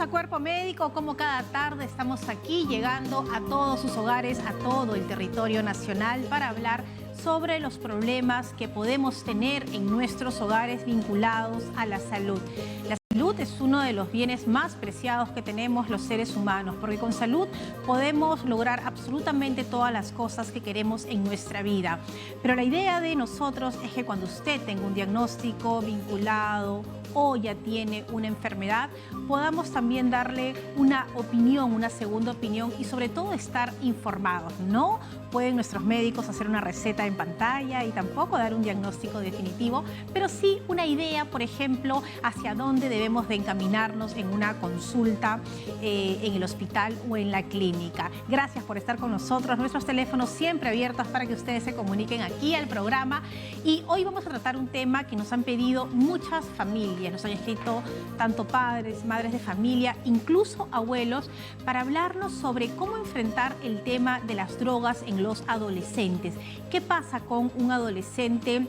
a Cuerpo Médico, como cada tarde estamos aquí llegando a todos sus hogares, a todo el territorio nacional para hablar sobre los problemas que podemos tener en nuestros hogares vinculados a la salud. La salud es uno de los bienes más preciados que tenemos los seres humanos, porque con salud podemos lograr absolutamente todas las cosas que queremos en nuestra vida. Pero la idea de nosotros es que cuando usted tenga un diagnóstico vinculado o ya tiene una enfermedad, podamos también darle una opinión, una segunda opinión y sobre todo estar informados. No pueden nuestros médicos hacer una receta en pantalla y tampoco dar un diagnóstico definitivo, pero sí una idea, por ejemplo, hacia dónde debemos de encaminarnos en una consulta en el hospital o en la clínica. Gracias por estar con nosotros. Nuestros teléfonos siempre abiertos para que ustedes se comuniquen aquí al programa. Y hoy vamos a tratar un tema que nos han pedido muchas familias. Nos han escrito tanto padres, madres de familia, incluso abuelos, para hablarnos sobre cómo enfrentar el tema de las drogas en los adolescentes. ¿Qué pasa con un adolescente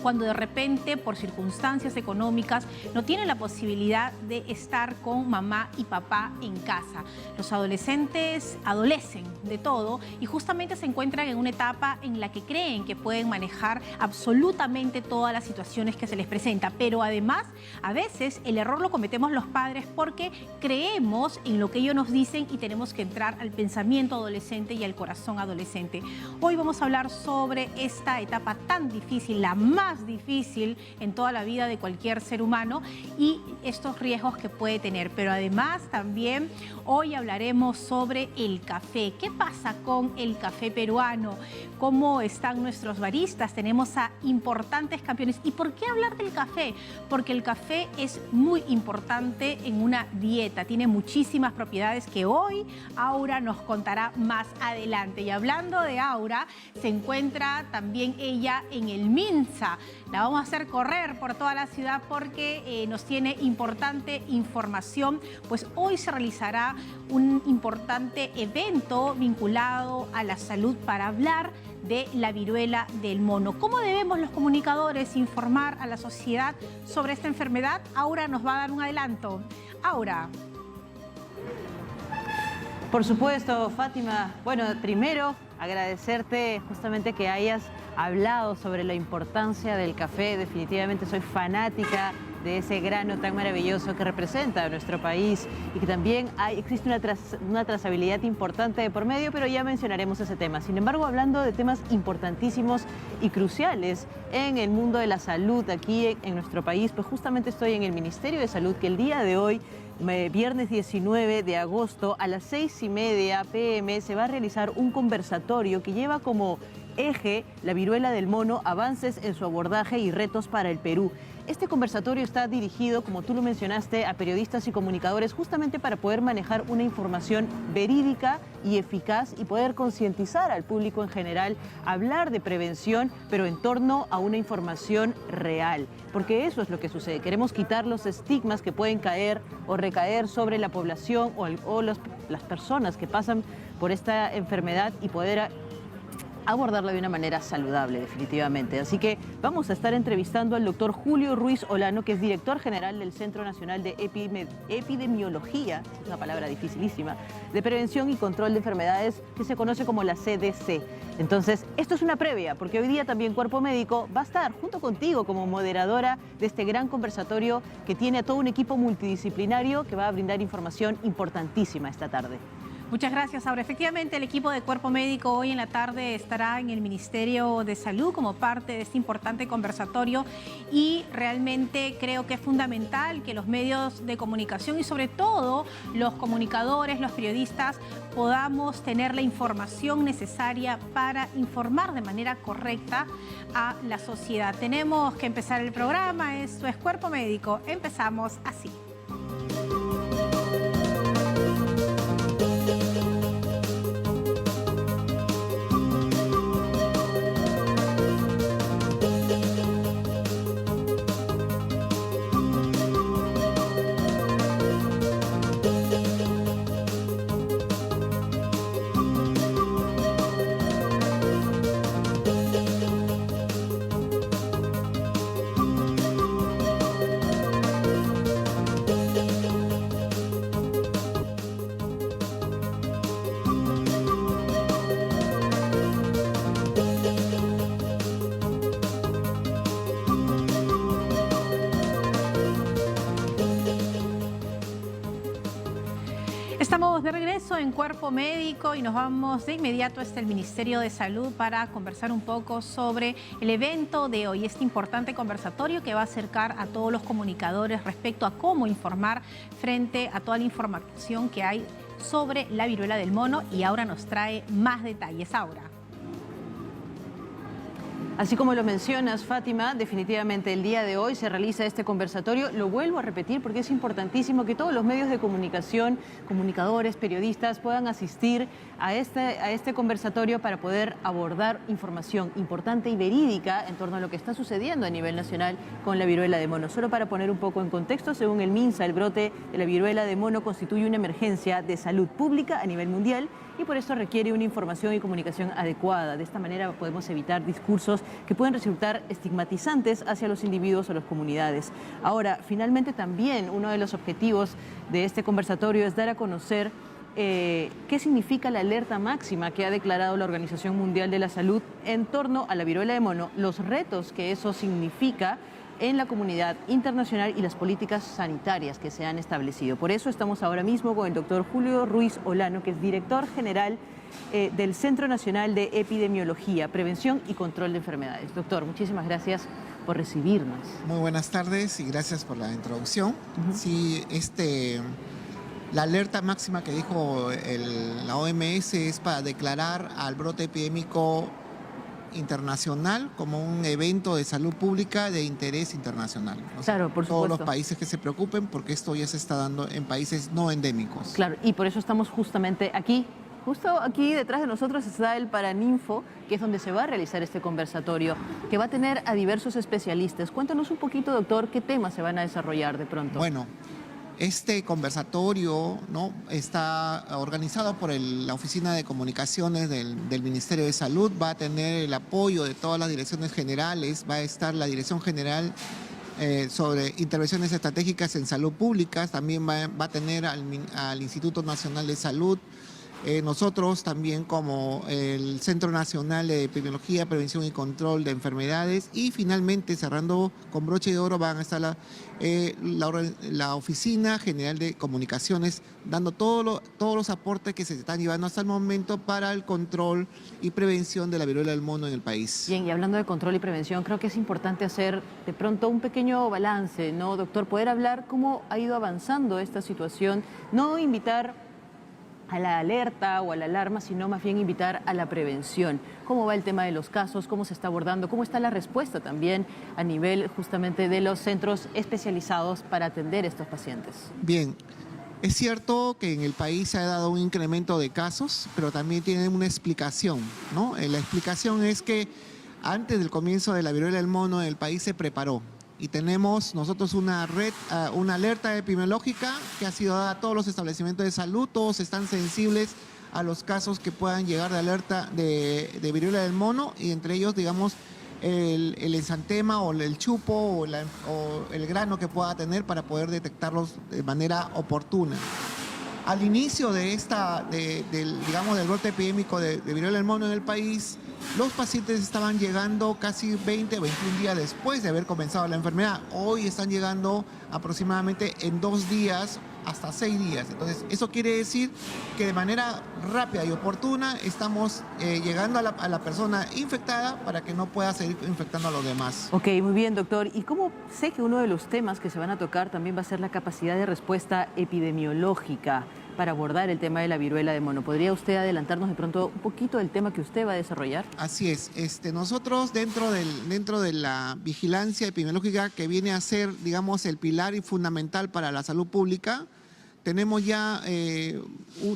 cuando de repente, por circunstancias económicas, no tiene la posibilidad de estar con mamá y papá en casa? Los adolescentes adolecen de todo y justamente se encuentran en una etapa en la que creen que pueden manejar absolutamente todas las situaciones que se les presenta. Pero además, a veces el error lo cometemos los padres porque creemos en lo que ellos nos dicen y tenemos que entrar al pensamiento adolescente y al corazón adolescente. Hoy vamos a hablar sobre esta etapa tan difícil, la más difícil en toda la vida de cualquier ser humano y estos riesgos que puede tener. Pero además también hoy hablaremos sobre el café. ¿Qué pasa con el café peruano? ¿Cómo están nuestros baristas? Tenemos a importantes campeones. ¿Y por qué hablar del café? Porque el café es muy importante en una dieta. Tiene muchísimas propiedades que hoy Aura nos contará más adelante. Y hablando de Aura, se encuentra también ella en el MINSA. La vamos a hacer correr por toda la ciudad porque nos tiene importante información. Pues hoy se realizará un importante evento vinculado a la salud para hablar de la viruela del mono. ¿Cómo debemos los comunicadores informar a la sociedad sobre esta enfermedad? Aura nos va a dar un adelanto. Aura. Por supuesto, Fátima. Bueno, primero agradecerte justamente que hayas hablado sobre la importancia del café. Definitivamente soy fanática de ese grano tan maravilloso que representa a nuestro país y que también existe una trazabilidad importante de por medio, pero ya mencionaremos ese tema. Sin embargo, hablando de temas importantísimos y cruciales en el mundo de la salud aquí en nuestro país, pues justamente estoy en el Ministerio de Salud, que el día de hoy, viernes 19 de agosto, a las 6:30 p.m. se va a realizar un conversatorio que lleva como eje la viruela del mono, avances en su abordaje y retos para el Perú. Este conversatorio está dirigido, como tú lo mencionaste, a periodistas y comunicadores justamente para poder manejar una información verídica y eficaz y poder concientizar al público en general, hablar de prevención, pero en torno a una información real. Porque eso es lo que sucede. Queremos quitar los estigmas que pueden caer o recaer sobre la población o las personas que pasan por esta enfermedad y poder abordarla de una manera saludable, definitivamente. Así que vamos a estar entrevistando al doctor Julio Ruiz Olano, que es director general del Centro Nacional de Epidemiología, es una palabra dificilísima, de Prevención y Control de Enfermedades, que se conoce como la CDC. Entonces, esto es una previa, porque hoy día también Cuerpo Médico va a estar junto contigo como moderadora de este gran conversatorio que tiene a todo un equipo multidisciplinario que va a brindar información importantísima esta tarde. Muchas gracias, Aura. Efectivamente, el equipo de Cuerpo Médico hoy en la tarde estará en el Ministerio de Salud como parte de este importante conversatorio y realmente creo que es fundamental que los medios de comunicación y sobre todo los comunicadores, los periodistas, podamos tener la información necesaria para informar de manera correcta a la sociedad. Tenemos que empezar el programa. Esto es Cuerpo Médico. Empezamos así. Estamos de regreso en Cuerpo Médico y nos vamos de inmediato hasta el Ministerio de Salud para conversar un poco sobre el evento de hoy, este importante conversatorio que va a acercar a todos los comunicadores respecto a cómo informar frente a toda la información que hay sobre la viruela del mono, y Aura nos trae más detalles. Aura. Así como lo mencionas, Fátima, definitivamente el día de hoy se realiza este conversatorio. Lo vuelvo a repetir porque es importantísimo que todos los medios de comunicación, comunicadores, periodistas puedan asistir a este conversatorio para poder abordar información importante y verídica en torno a lo que está sucediendo a nivel nacional con la viruela de mono. Solo para poner un poco en contexto, según el MINSA, el brote de la viruela de mono constituye una emergencia de salud pública a nivel mundial y por eso requiere una información y comunicación adecuada. De esta manera podemos evitar discursos que pueden resultar estigmatizantes hacia los individuos o las comunidades. Ahora, finalmente también uno de los objetivos de este conversatorio es dar a conocer qué significa la alerta máxima que ha declarado la Organización Mundial de la Salud en torno a la viruela de mono, los retos que eso significa en la comunidad internacional y las políticas sanitarias que se han establecido. Por eso estamos ahora mismo con el doctor Julio Ruiz Olano, que es director general del Centro Nacional de Epidemiología, Prevención y Control de Enfermedades. Doctor, muchísimas gracias por recibirnos. Muy buenas tardes y gracias por la introducción. Sí, la alerta máxima que dijo la OMS es para declarar al brote epidémico internacional como un evento de salud pública de interés internacional. Claro, por supuesto. Todos los países que se preocupen porque esto ya se está dando en países no endémicos. Claro, y por eso estamos justamente aquí. Justo aquí detrás de nosotros está el Paraninfo, que es donde se va a realizar este conversatorio, que va a tener a diversos especialistas. Cuéntanos un poquito, doctor, qué temas se van a desarrollar de pronto. Bueno, este conversatorio, ¿no?, está organizado por la Oficina de Comunicaciones del Ministerio de Salud. Va a tener el apoyo de todas las direcciones generales. Va a estar la Dirección General sobre Intervenciones Estratégicas en Salud Pública. También va a tener al Instituto Nacional de Salud. Nosotros también como el Centro Nacional de Epidemiología, Prevención y Control de Enfermedades, y finalmente cerrando con broche de oro van a estar la Oficina General de Comunicaciones dando todos los aportes que se están llevando hasta el momento para el control y prevención de la viruela del mono en el país. Bien, y hablando de control y prevención, creo que es importante hacer de pronto un pequeño balance, ¿no, doctor? Poder hablar cómo ha ido avanzando esta situación, no invitar a la alerta o a la alarma, sino más bien invitar a la prevención. ¿Cómo va el tema de los casos? ¿Cómo se está abordando? ¿Cómo está la respuesta también a nivel justamente de los centros especializados para atender a estos pacientes? Bien, es cierto que en el país se ha dado un incremento de casos, pero también tiene una explicación, ¿no? La explicación es que antes del comienzo de la viruela del mono el país se preparó. Y tenemos nosotros una alerta epidemiológica que ha sido dada a todos los establecimientos de salud. Todos están sensibles a los casos que puedan llegar de alerta de viruela del mono, y entre ellos, digamos, el exantema o el chupo o el grano que pueda tener para poder detectarlos de manera oportuna. Al inicio del brote epidémico de viruela del mono en el país, los pacientes estaban llegando casi 20 o 21 días después de haber comenzado la enfermedad. Hoy están llegando aproximadamente en 2 días hasta 6 días. Entonces, eso quiere decir que de manera rápida y oportuna estamos llegando a la persona infectada para que no pueda seguir infectando a los demás. Ok, muy bien, doctor. Y como sé que uno de los temas que se van a tocar también va a ser la capacidad de respuesta epidemiológica para abordar el tema de la viruela de mono. ¿Podría usted adelantarnos de pronto un poquito del tema que usted va a desarrollar? Así es. Nosotros dentro de la vigilancia epidemiológica, que viene a ser, digamos, el pilar y fundamental para la salud pública, tenemos ya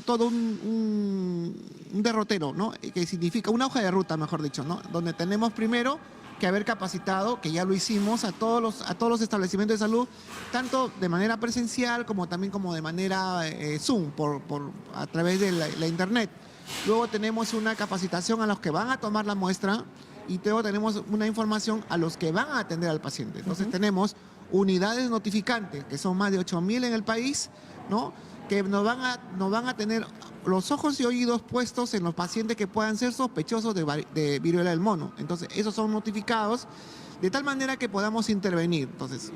todo un derrotero, ¿no?, que significa una hoja de ruta, mejor dicho, ¿no?, donde tenemos primero que haber capacitado, que ya lo hicimos, a todos los establecimientos de salud, tanto de manera presencial como también como de manera Zoom, a través de la internet. Luego tenemos una capacitación a los que van a tomar la muestra, y luego tenemos una información a los que van a atender al paciente. Entonces tenemos unidades notificantes, que son más de 8.000 en el país, ¿no?, que nos van a tener los ojos y oídos puestos en los pacientes que puedan ser sospechosos de viruela del mono. Entonces, esos son notificados de tal manera que podamos intervenir. Entonces,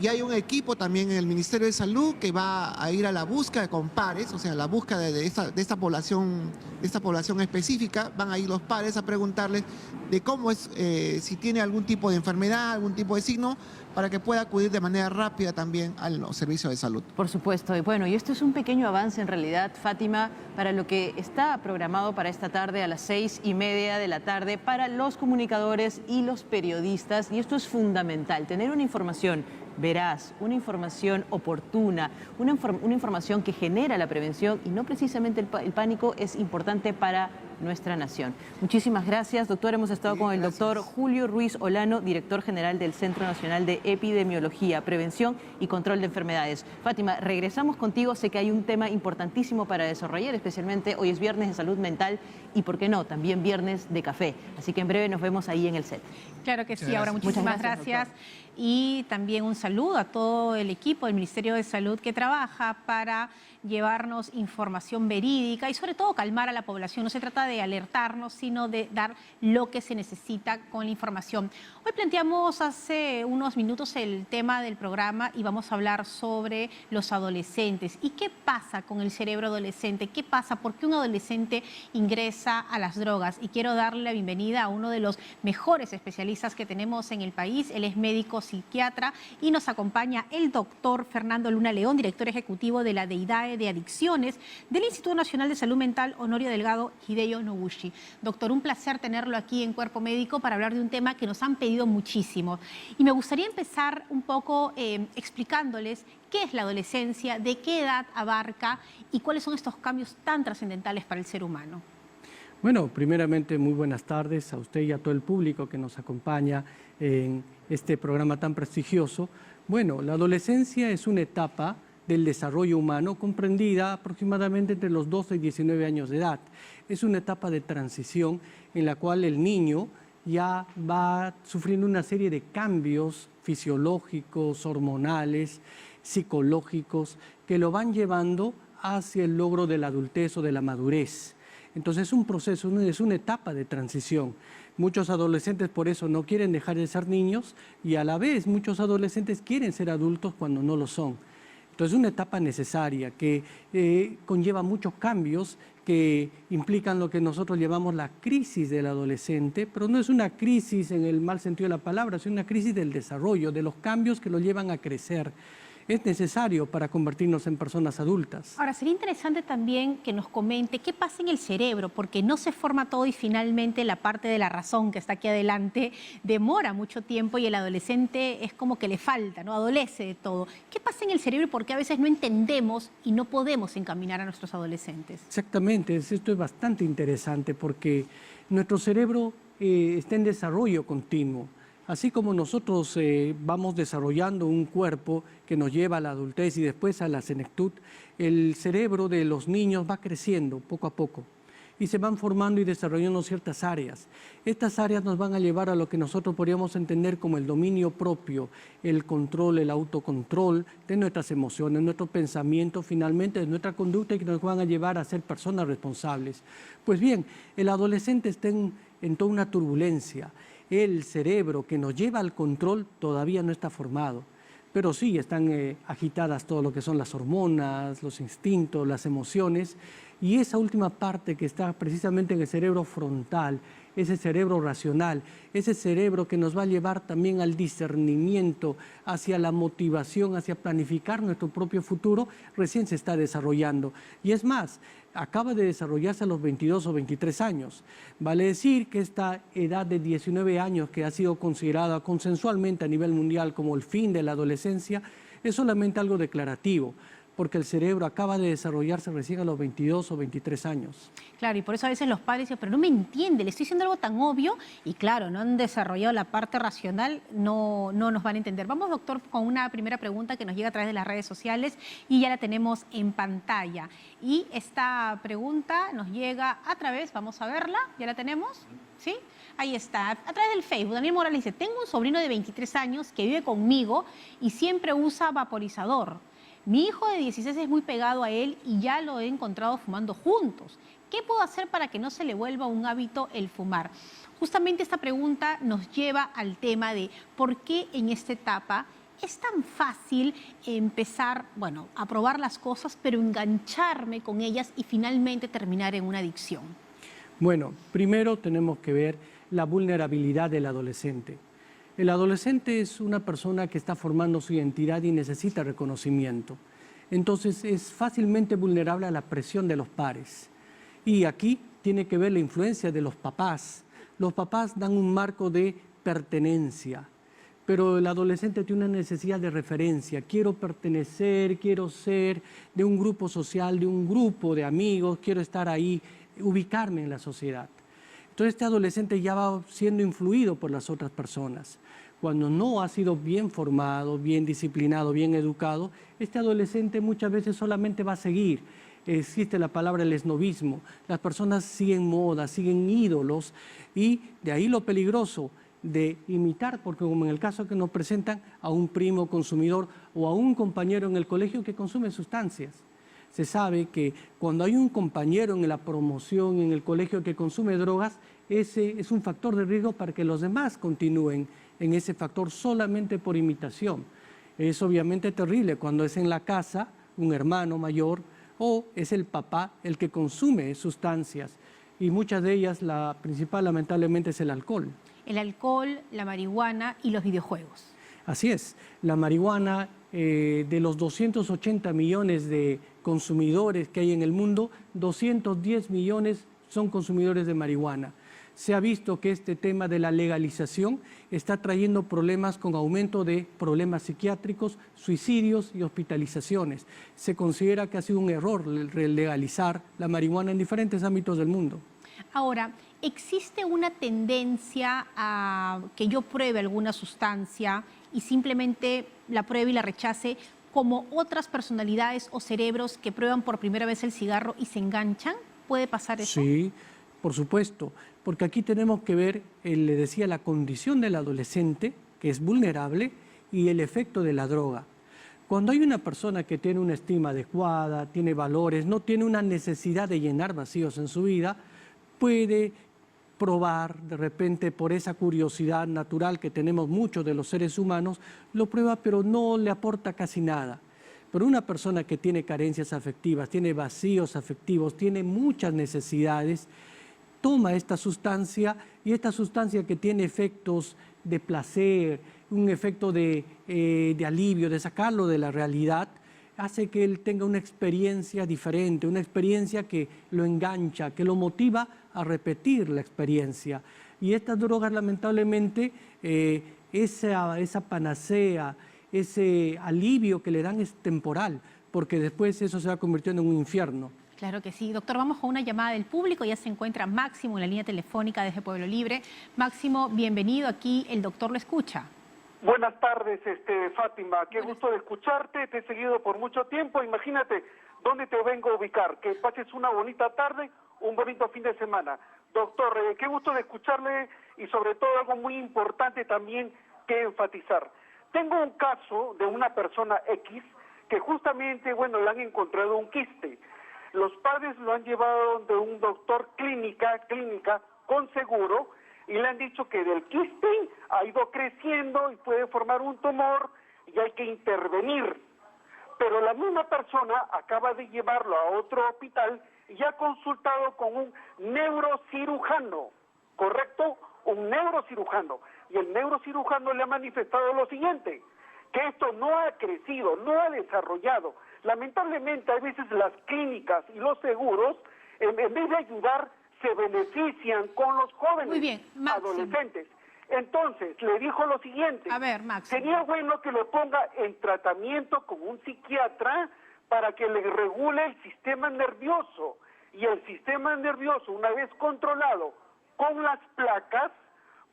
Y hay un equipo también en el Ministerio de Salud que va a ir a la búsqueda con pares, o sea, la búsqueda de esta población específica. Van a ir los pares a preguntarles de cómo es, si tiene algún tipo de enfermedad, algún tipo de signo, para que pueda acudir de manera rápida también a los servicios de salud. Por supuesto. Y bueno, y esto es un pequeño avance en realidad, Fátima, para lo que está programado para esta tarde a las 6:30 de la tarde para los comunicadores y los periodistas. Y esto es fundamental, tener una información veraz, una información oportuna, una información que genera la prevención y no precisamente el pánico es importante para nuestra nación. Muchísimas gracias, doctor. Hemos estado con el doctor Julio Ruiz Olano, director general del Centro Nacional de Epidemiología, Prevención y Control de Enfermedades. Fátima, regresamos contigo. Sé que hay un tema importantísimo para desarrollar, especialmente hoy es viernes de salud mental y, ¿por qué no?, también viernes de café. Así que en breve nos vemos ahí en el set. Claro que sí. Ahora, muchísimas gracias. Y también un saludo a todo el equipo del Ministerio de Salud que trabaja para llevarnos información verídica y sobre todo calmar a la población. No se trata de alertarnos, sino de dar lo que se necesita con la información. Hoy planteamos hace unos minutos el tema del programa y vamos a hablar sobre los adolescentes. ¿Y qué pasa con el cerebro adolescente? ¿Qué pasa? ¿Por qué un adolescente ingresa a las drogas? Y quiero darle la bienvenida a uno de los mejores especialistas que tenemos en el país. Él es médico psiquiatra y nos acompaña el doctor Fernando Luna León, director ejecutivo de la DEIDAE de Adicciones del Instituto Nacional de Salud Mental Honorio Delgado Hideyo Noguchi. Doctor, un placer tenerlo aquí en Cuerpo Médico para hablar de un tema que nos han pedido muchísimo. Y me gustaría empezar un poco explicándoles qué es la adolescencia, de qué edad abarca y cuáles son estos cambios tan trascendentales para el ser humano. Bueno, primeramente muy buenas tardes a usted y a todo el público que nos acompaña en este programa tan prestigioso. Bueno, la adolescencia es una etapa del desarrollo humano comprendida aproximadamente entre los 12 y 19 años de edad. Es una etapa de transición en la cual el niño ya va sufriendo una serie de cambios fisiológicos, hormonales, psicológicos, que lo van llevando hacia el logro de la adultez o de la madurez. Entonces es un proceso, es una etapa de transición. Muchos adolescentes por eso no quieren dejar de ser niños y a la vez muchos adolescentes quieren ser adultos cuando no lo son. Entonces es una etapa necesaria que conlleva muchos cambios que implican lo que nosotros llamamos la crisis del adolescente, pero no es una crisis en el mal sentido de la palabra, es una crisis del desarrollo, de los cambios que lo llevan a crecer. Es necesario para convertirnos en personas adultas. Ahora, sería interesante también que nos comente qué pasa en el cerebro, porque no se forma todo y finalmente la parte de la razón que está aquí adelante demora mucho tiempo y el adolescente es como que le falta, ¿no? Adolece de todo. ¿Qué pasa en el cerebro y por qué a veces no entendemos y no podemos encaminar a nuestros adolescentes? Exactamente, esto es bastante interesante porque nuestro cerebro está en desarrollo continuo. Así como nosotros vamos desarrollando un cuerpo que nos lleva a la adultez y después a la senectud, el cerebro de los niños va creciendo poco a poco y se van formando y desarrollando ciertas áreas. Estas áreas nos van a llevar a lo que nosotros podríamos entender como el dominio propio, el control, el autocontrol de nuestras emociones, nuestros pensamientos, finalmente de nuestra conducta y que nos van a llevar a ser personas responsables. Pues bien, el adolescente está en toda una turbulencia. El cerebro que nos lleva al control todavía no está formado, pero sí están agitadas todo lo que son las hormonas, los instintos, las emociones, y esa última parte que está precisamente en el cerebro frontal, ese cerebro racional, ese cerebro que nos va a llevar también al discernimiento, hacia la motivación, hacia planificar nuestro propio futuro, recién se está desarrollando. Y es más, acaba de desarrollarse a los 22 o 23 años. Vale decir que esta edad de 19 años que ha sido considerada consensualmente a nivel mundial como el fin de la adolescencia es solamente algo declarativo, porque el cerebro acaba de desarrollarse recién a los 22 o 23 años. Claro, y por eso a veces los padres dicen, pero no me entiende, le estoy diciendo algo tan obvio, y claro, no han desarrollado la parte racional, no nos van a entender. Vamos, doctor, con una primera pregunta que nos llega a través de las redes sociales y ya la tenemos en pantalla. Y esta pregunta nos llega a través, vamos a verla, ¿ya la tenemos? ¿Sí? Ahí está, a través del Facebook. Daniel Morales dice, tengo un sobrino de 23 años que vive conmigo y siempre usa vaporizador. Mi hijo de 16 es muy pegado a él y ya lo he encontrado fumando juntos. ¿Qué puedo hacer para que no se le vuelva un hábito el fumar? Justamente esta pregunta nos lleva al tema de por qué en esta etapa es tan fácil empezar, bueno, a probar las cosas, pero engancharme con ellas y finalmente terminar en una adicción? Bueno, primero tenemos que ver la vulnerabilidad del adolescente. El adolescente es una persona que está formando su identidad y necesita reconocimiento. Entonces es fácilmente vulnerable a la presión de los pares. Y aquí tiene que ver la influencia de los papás. Los papás dan un marco de pertenencia, pero el adolescente tiene una necesidad de referencia. Quiero pertenecer, quiero ser de un grupo social, de un grupo de amigos, quiero estar ahí, ubicarme en la sociedad. Entonces este adolescente ya va siendo influido por las otras personas. Cuando no ha sido bien formado, bien disciplinado, bien educado, este adolescente muchas veces solamente va a seguir. Existe la palabra el esnovismo. Las personas siguen modas, siguen ídolos, y de ahí lo peligroso de imitar, porque como en el caso que nos presentan a un primo consumidor o a un compañero en el colegio que consume sustancias. Se sabe que cuando hay un compañero en la promoción, en el colegio que consume drogas, ese es un factor de riesgo para que los demás continúen en ese factor solamente por imitación. Es obviamente terrible cuando es en la casa un hermano mayor o es el papá el que consume sustancias, y muchas de ellas, la principal lamentablemente es el alcohol. El alcohol, la marihuana y los videojuegos. Así es, la marihuana, de los 280 millones de consumidores que hay en el mundo, 210 millones son consumidores de marihuana. Se ha visto que este tema de la legalización está trayendo problemas con aumento de problemas psiquiátricos, suicidios y hospitalizaciones. Se considera que ha sido un error legalizar la marihuana en diferentes ámbitos del mundo. Ahora, ¿existe una tendencia a que yo pruebe alguna sustancia y simplemente la pruebe y la rechace, como otras personalidades o cerebros que prueban por primera vez el cigarro y se enganchan? ¿Puede pasar eso? Sí, por supuesto, porque aquí tenemos que ver, le decía, la condición del adolescente, que es vulnerable, y el efecto de la droga. Cuando hay una persona que tiene una estima adecuada, tiene valores, no tiene una necesidad de llenar vacíos en su vida, puede probar de repente por esa curiosidad natural que tenemos muchos de los seres humanos, lo prueba pero no le aporta casi nada. Pero una persona que tiene carencias afectivas, tiene vacíos afectivos, tiene muchas necesidades, toma esta sustancia, y esta sustancia que tiene efectos de placer, un efecto de alivio, de sacarlo de la realidad, hace que él tenga una experiencia diferente, una experiencia que lo engancha, que lo motiva a repetir la experiencia. Y estas drogas, lamentablemente, esa panacea, ese alivio que le dan es temporal, porque después eso se va convirtiendo en un infierno. Claro que sí. Doctor, vamos con una llamada del público. Ya se encuentra Máximo en la línea telefónica desde Pueblo Libre. Máximo, bienvenido. Aquí el doctor lo escucha. Buenas tardes, Fátima. Qué gusto de escucharte. Te he seguido por mucho tiempo. Imagínate dónde te vengo a ubicar. Que pases una bonita tarde, un bonito fin de semana. Doctor, qué gusto de escucharle, y sobre todo algo muy importante también que enfatizar. Tengo un caso de una persona X que justamente, bueno, le han encontrado un quiste. Los padres lo han llevado de un doctor clínica con seguro, y le han dicho que del quiste ha ido creciendo y puede formar un tumor y hay que intervenir. Pero la misma persona acaba de llevarlo a otro hospital y ha consultado con un neurocirujano, ¿correcto? Un neurocirujano. Y el neurocirujano le ha manifestado lo siguiente, que esto no ha crecido, no ha desarrollado. Lamentablemente, a veces las clínicas y los seguros, en vez de ayudar, se benefician con los jóvenes. Muy bien, adolescentes. Entonces, le dijo lo siguiente. A ver, Máximo. Sería bueno que lo ponga en tratamiento con un psiquiatra para que le regule el sistema nervioso. Y el sistema nervioso, una vez controlado con las placas,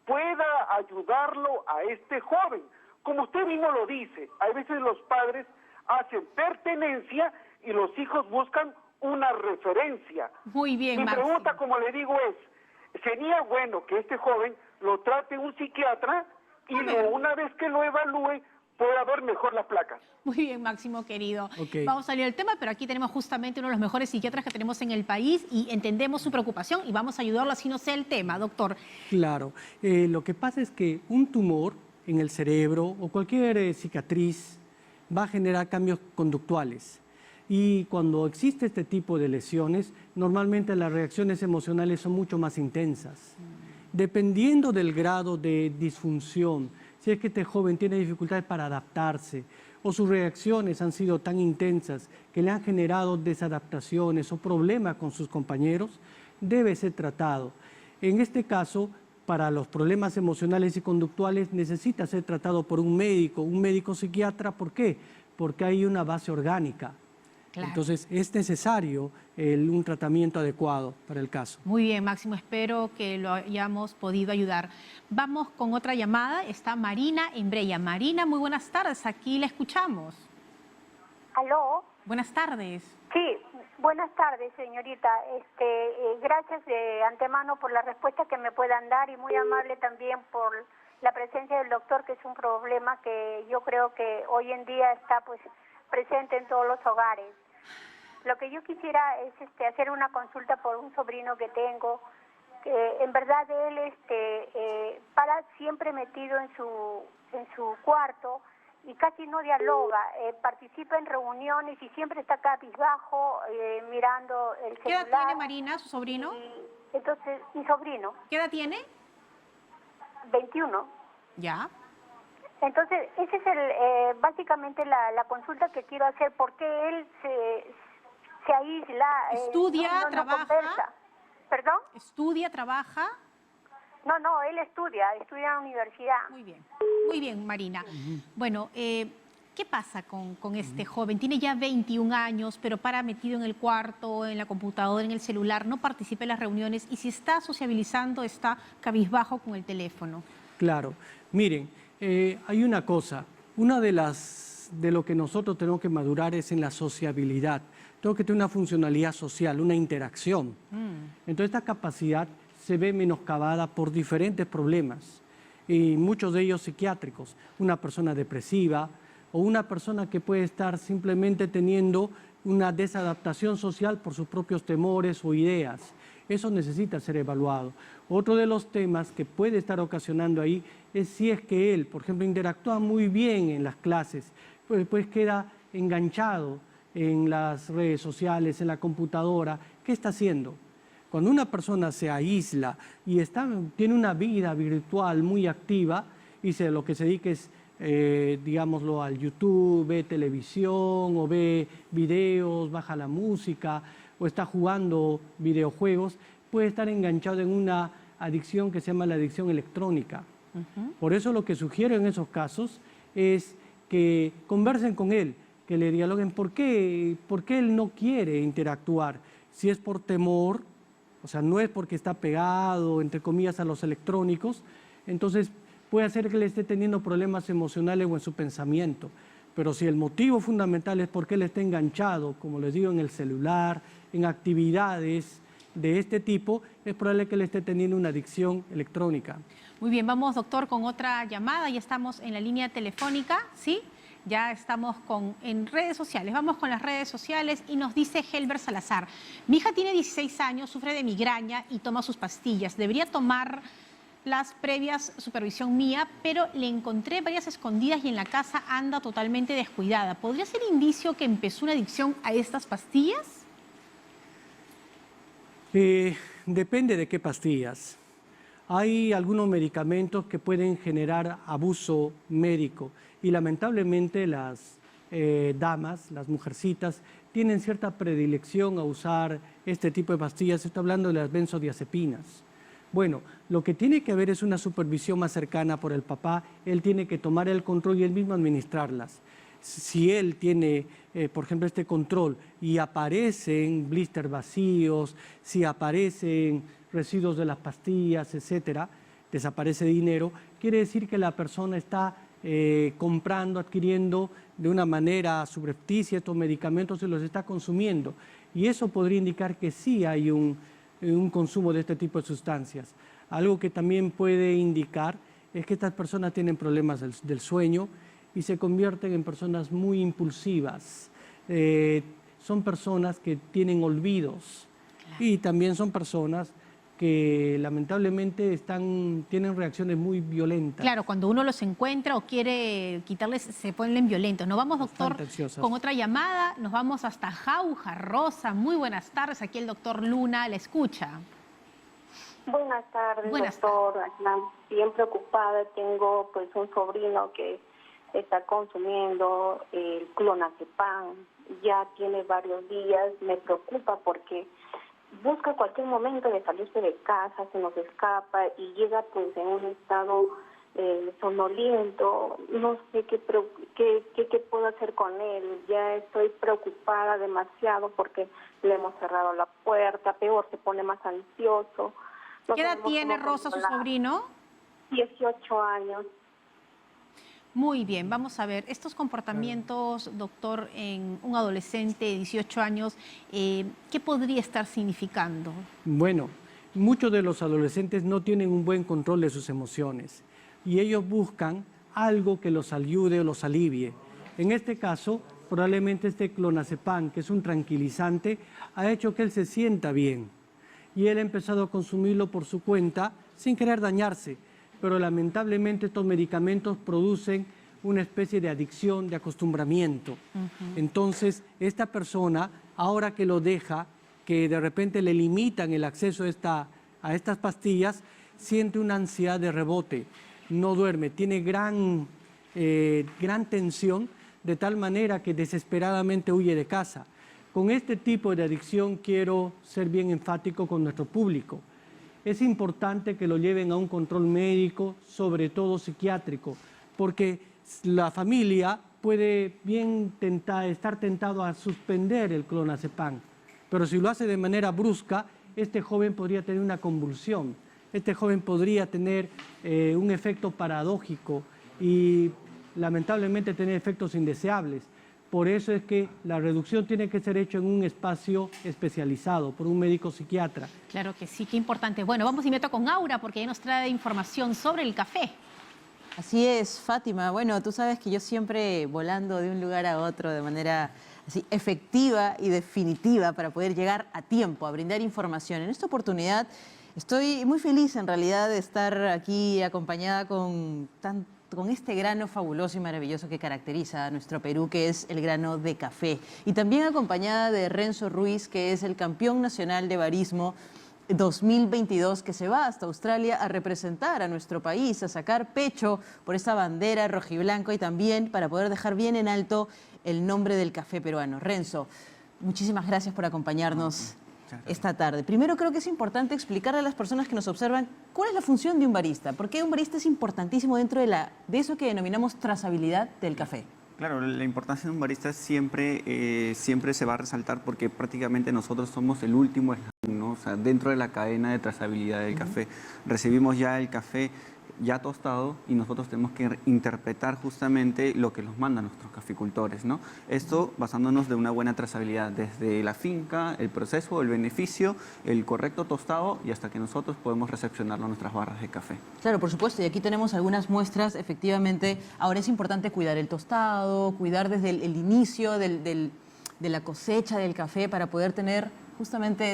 pueda ayudarlo a este joven. Como usted mismo lo dice, a veces los padres hacen pertenencia y los hijos buscan una referencia. Muy bien, Mi Máximo. pregunta, como le digo, es, sería bueno que este joven lo trate un psiquiatra y una vez que lo evalúe pueda ver mejor las placas. Muy bien, Máximo, querido. Okay. Vamos a salir del tema, pero aquí tenemos justamente uno de los mejores psiquiatras que tenemos en el país y entendemos su preocupación y vamos a ayudarlo así no sea el tema, doctor. Claro, lo que pasa es que un tumor en el cerebro o cualquier cicatriz va a generar cambios conductuales. Y cuando existe este tipo de lesiones, normalmente las reacciones emocionales son mucho más intensas. Dependiendo del grado de disfunción, si es que este joven tiene dificultades para adaptarse o sus reacciones han sido tan intensas que le han generado desadaptaciones o problemas con sus compañeros, debe ser tratado. En este caso, para los problemas emocionales y conductuales necesita ser tratado por un médico psiquiatra. ¿Por qué? Porque hay una base orgánica. Claro. Entonces es necesario un tratamiento adecuado para el caso. Muy bien, Máximo, espero que lo hayamos podido ayudar. Vamos con otra llamada, está Marina en Breya. Marina, muy buenas tardes, aquí la escuchamos. ¿Aló? Buenas tardes. Sí, buenas tardes, señorita. Gracias de antemano por la respuesta que me puedan dar y muy amable también por la presencia del doctor, que es un problema que yo creo que hoy en día está pues presente en todos los hogares. Lo que yo quisiera es hacer una consulta por un sobrino que tengo, que en verdad él para siempre metido en su cuarto y casi no dialoga, participa en reuniones y siempre está cabizbajo mirando el celular. ¿Qué edad tiene Marina, su sobrino? Entonces, mi sobrino. ¿Qué edad tiene? 21. Ya. Entonces, ese es básicamente la consulta que quiero hacer, porque él se aísla. ¿Estudia, trabaja? Conversa. ¿Perdón? ¿Estudia, trabaja? No, él estudia en la universidad. Muy bien, Marina. Bueno, ¿qué pasa con este joven? Tiene ya 21 años, pero para metido en el cuarto, en la computadora, en el celular, no participa en las reuniones y si está sociabilizando, está cabizbajo con el teléfono. Claro. Miren, hay una cosa, de lo que nosotros tenemos que madurar es en la sociabilidad. Tengo que tener una funcionalidad social, una interacción. Entonces esta capacidad se ve menoscabada por diferentes problemas, y muchos de ellos psiquiátricos. Una persona depresiva o una persona que puede estar simplemente teniendo una desadaptación social por sus propios temores o ideas. Eso necesita ser evaluado. Otro de los temas que puede estar ocasionando ahí es si es que él, por ejemplo, interactúa muy bien en las clases, pues después queda enganchado en las redes sociales, en la computadora. ¿Qué está haciendo? Cuando una persona se aísla y tiene una vida virtual muy activa y lo que se dedica es, digámoslo, al YouTube, ve televisión o ve videos, baja la música o está jugando videojuegos, puede estar enganchado en una adicción que se llama la adicción electrónica. Por eso lo que sugiero en esos casos es que conversen con él, que le dialoguen por qué él no quiere interactuar. Si es por temor, o sea, no es porque está pegado, entre comillas, a los electrónicos, entonces puede ser que le esté teniendo problemas emocionales o en su pensamiento. Pero si el motivo fundamental es porque él está enganchado, como les digo, en el celular, en actividades de este tipo, es probable que él esté teniendo una adicción electrónica. Muy bien, vamos, doctor, con otra llamada. Ya estamos en la línea telefónica, ¿sí? Ya estamos en redes sociales. Vamos con las redes sociales y nos dice Helber Salazar. Mi hija tiene 16 años, sufre de migraña y toma sus pastillas. Debería tomar las previas supervisión mía, pero le encontré varias escondidas y en la casa anda totalmente descuidada. ¿Podría ser indicio que empezó una adicción a estas pastillas? Depende de qué pastillas. Hay algunos medicamentos que pueden generar abuso médico y lamentablemente las damas, las mujercitas, tienen cierta predilección a usar este tipo de pastillas. Estoy hablando de las benzodiazepinas. Bueno, lo que tiene que haber es una supervisión más cercana por el papá. Él tiene que tomar el control y él mismo administrarlas. Si él tiene, por ejemplo, este control y aparecen blisters vacíos, si aparecen residuos de las pastillas, etcétera, desaparece dinero, quiere decir que la persona está comprando, adquiriendo de una manera subrepticia estos medicamentos y los está consumiendo. Y eso podría indicar que sí hay un consumo de este tipo de sustancias. Algo que también puede indicar es que estas personas tienen problemas del sueño y se convierten en personas muy impulsivas. Son personas que tienen olvidos y también son personas que lamentablemente tienen reacciones muy violentas. Claro, cuando uno los encuentra o quiere quitarles, se ponen violentos. Nos vamos, doctor, Bastante ansiosas. con otra llamada. Nos vamos hasta Jauja, Rosa. Muy buenas tardes. Aquí el doctor Luna la escucha. Buenas tardes, Buenas doctor. Bien preocupada. Tengo pues un sobrino que está consumiendo el clonazepam. Ya tiene varios días. Me preocupa porque busca cualquier momento de salirse de casa, se nos escapa y llega pues en un estado somnoliento. No sé qué puedo hacer con él. Ya estoy preocupada demasiado porque le hemos cerrado la puerta. Peor, se pone más ansioso. No ¿Qué edad sabemos tiene cómo Rosa, su controlar. sobrino? 18 años. Muy bien, vamos a ver. Estos comportamientos, doctor, en un adolescente de 18 años, ¿qué podría estar significando? Bueno, muchos de los adolescentes no tienen un buen control de sus emociones y ellos buscan algo que los ayude o los alivie. En este caso, probablemente este clonazepam, que es un tranquilizante, ha hecho que él se sienta bien y él ha empezado a consumirlo por su cuenta sin querer dañarse. Pero lamentablemente estos medicamentos producen una especie de adicción, de acostumbramiento. Entonces, esta persona, ahora que lo deja, que de repente le limitan el acceso a estas pastillas, siente una ansiedad de rebote, no duerme, tiene gran tensión, de tal manera que desesperadamente huye de casa. Con este tipo de adicción quiero ser bien enfático con nuestro público. Es importante que lo lleven a un control médico, sobre todo psiquiátrico, porque la familia puede bien estar tentado a suspender el clonazepam, pero si lo hace de manera brusca, este joven podría tener una convulsión, este joven podría tener un efecto paradójico y lamentablemente tener efectos indeseables. Por eso es que la reducción tiene que ser hecha en un espacio especializado por un médico psiquiatra. Claro que sí, qué importante. Bueno, vamos inmediato con Aura porque ella nos trae información sobre el café. Así es, Fátima. Bueno, tú sabes que yo siempre volando de un lugar a otro de manera así efectiva y definitiva para poder llegar a tiempo, a brindar información. En esta oportunidad estoy muy feliz en realidad de estar aquí acompañada con este grano fabuloso y maravilloso que caracteriza a nuestro Perú, que es el grano de café. Y también acompañada de Renzo Ruiz, que es el campeón nacional de barismo 2022, que se va hasta Australia a representar a nuestro país, a sacar pecho por esa bandera rojiblanco y también para poder dejar bien en alto el nombre del café peruano. Renzo, muchísimas gracias por acompañarnos esta tarde. Primero creo que es importante explicarle a las personas que nos observan cuál es la función de un barista, porque un barista es importantísimo dentro de eso que denominamos trazabilidad del café. Claro, la importancia de un barista siempre se va a resaltar porque prácticamente nosotros somos el último eslabón, ¿no? O sea, dentro de la cadena de trazabilidad del café. Recibimos ya el café ya tostado y nosotros tenemos que interpretar justamente lo que nos mandan nuestros caficultores, ¿no? Esto basándonos de una buena trazabilidad desde la finca, el proceso, el beneficio, el correcto tostado y hasta que nosotros podemos recepcionarlo en nuestras barras de café. Claro, por supuesto, y aquí tenemos algunas muestras, efectivamente. Ahora es importante cuidar el tostado, cuidar desde el inicio de la cosecha del café para poder tener justamente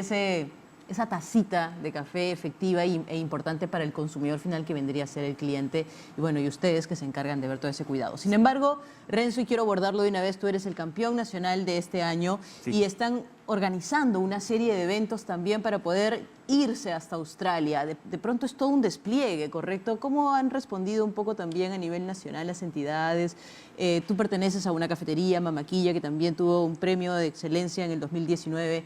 esa tacita de café efectiva e importante para el consumidor final que vendría a ser el cliente y bueno, y ustedes que se encargan de ver todo ese cuidado. Sin embargo, Renzo, y quiero abordarlo de una vez, tú eres el campeón nacional de este año y están organizando una serie de eventos también para poder irse hasta Australia. De pronto es todo un despliegue, ¿correcto? ¿Cómo han respondido un poco también a nivel nacional las entidades? Tú perteneces a una cafetería, Mamaquilla, que también tuvo un premio de excelencia en el 2019.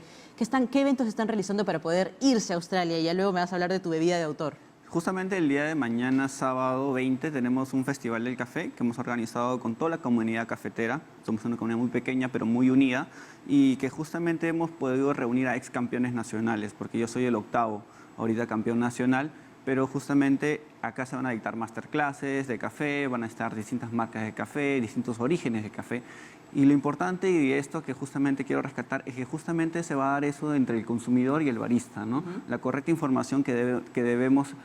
¿Qué eventos están realizando para poder irse a Australia? Y ya luego me vas a hablar de tu bebida de autor. Justamente el día de mañana, sábado 20, tenemos un festival del café que hemos organizado con toda la comunidad cafetera. Somos una comunidad muy pequeña pero muy unida y que justamente hemos podido reunir a ex campeones nacionales, porque yo soy el octavo ahorita campeón nacional, pero justamente acá se van a dictar masterclasses de café, van a estar distintas marcas de café, distintos orígenes de café. Y lo importante y esto que justamente quiero rescatar es que justamente se va a dar eso entre el consumidor y el barista, ¿no? La correcta información que debemos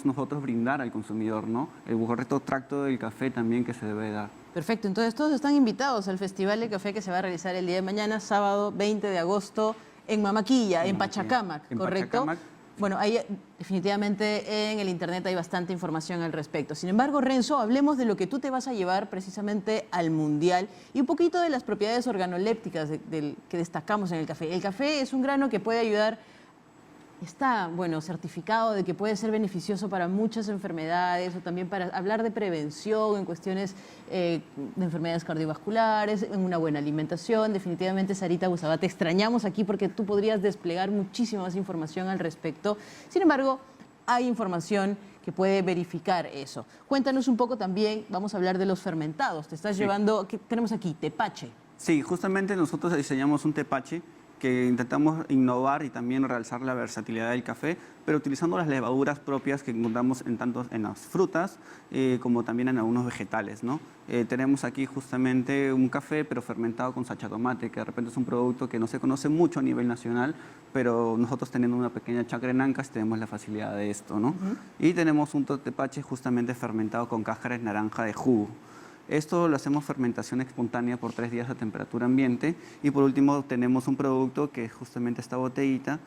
nosotros brindar al consumidor, ¿no? El correcto tracto del café también que se debe dar. Perfecto, entonces todos están invitados al Festival de Café que se va a realizar el día de mañana, sábado 20 de agosto, en Mamaquilla, en Pachacámac, ¿correcto? Pachacámac, Bueno, ahí definitivamente en el internet hay bastante información al respecto. Sin embargo, Renzo, hablemos de lo que tú te vas a llevar precisamente al Mundial y un poquito de las propiedades organolépticas que destacamos en el café. El café es un grano que puede ayudar, está, bueno, certificado de que puede ser beneficioso para muchas enfermedades o también para hablar de prevención en cuestiones de enfermedades cardiovasculares, en una buena alimentación. Definitivamente, Sarita Gusabá, te extrañamos aquí porque tú podrías desplegar muchísima más información al respecto. Sin embargo, hay información que puede verificar eso. Cuéntanos un poco también, vamos a hablar de los fermentados. Te estás llevando, ¿qué tenemos aquí? Tepache. Sí, justamente nosotros diseñamos un tepache que intentamos innovar y también realzar la versatilidad del café, pero utilizando las levaduras propias que encontramos tanto en las frutas como también en algunos vegetales, ¿no? Tenemos aquí justamente un café, pero fermentado con sachatomate, que de repente es un producto que no se conoce mucho a nivel nacional, pero nosotros teniendo una pequeña chacra en Ancash tenemos la facilidad de esto, ¿no? Y tenemos un tepache justamente fermentado con cáscara de naranja de jugo. Esto lo hacemos fermentación espontánea por 3 días a temperatura ambiente. Y por último tenemos un producto que es justamente esta botellita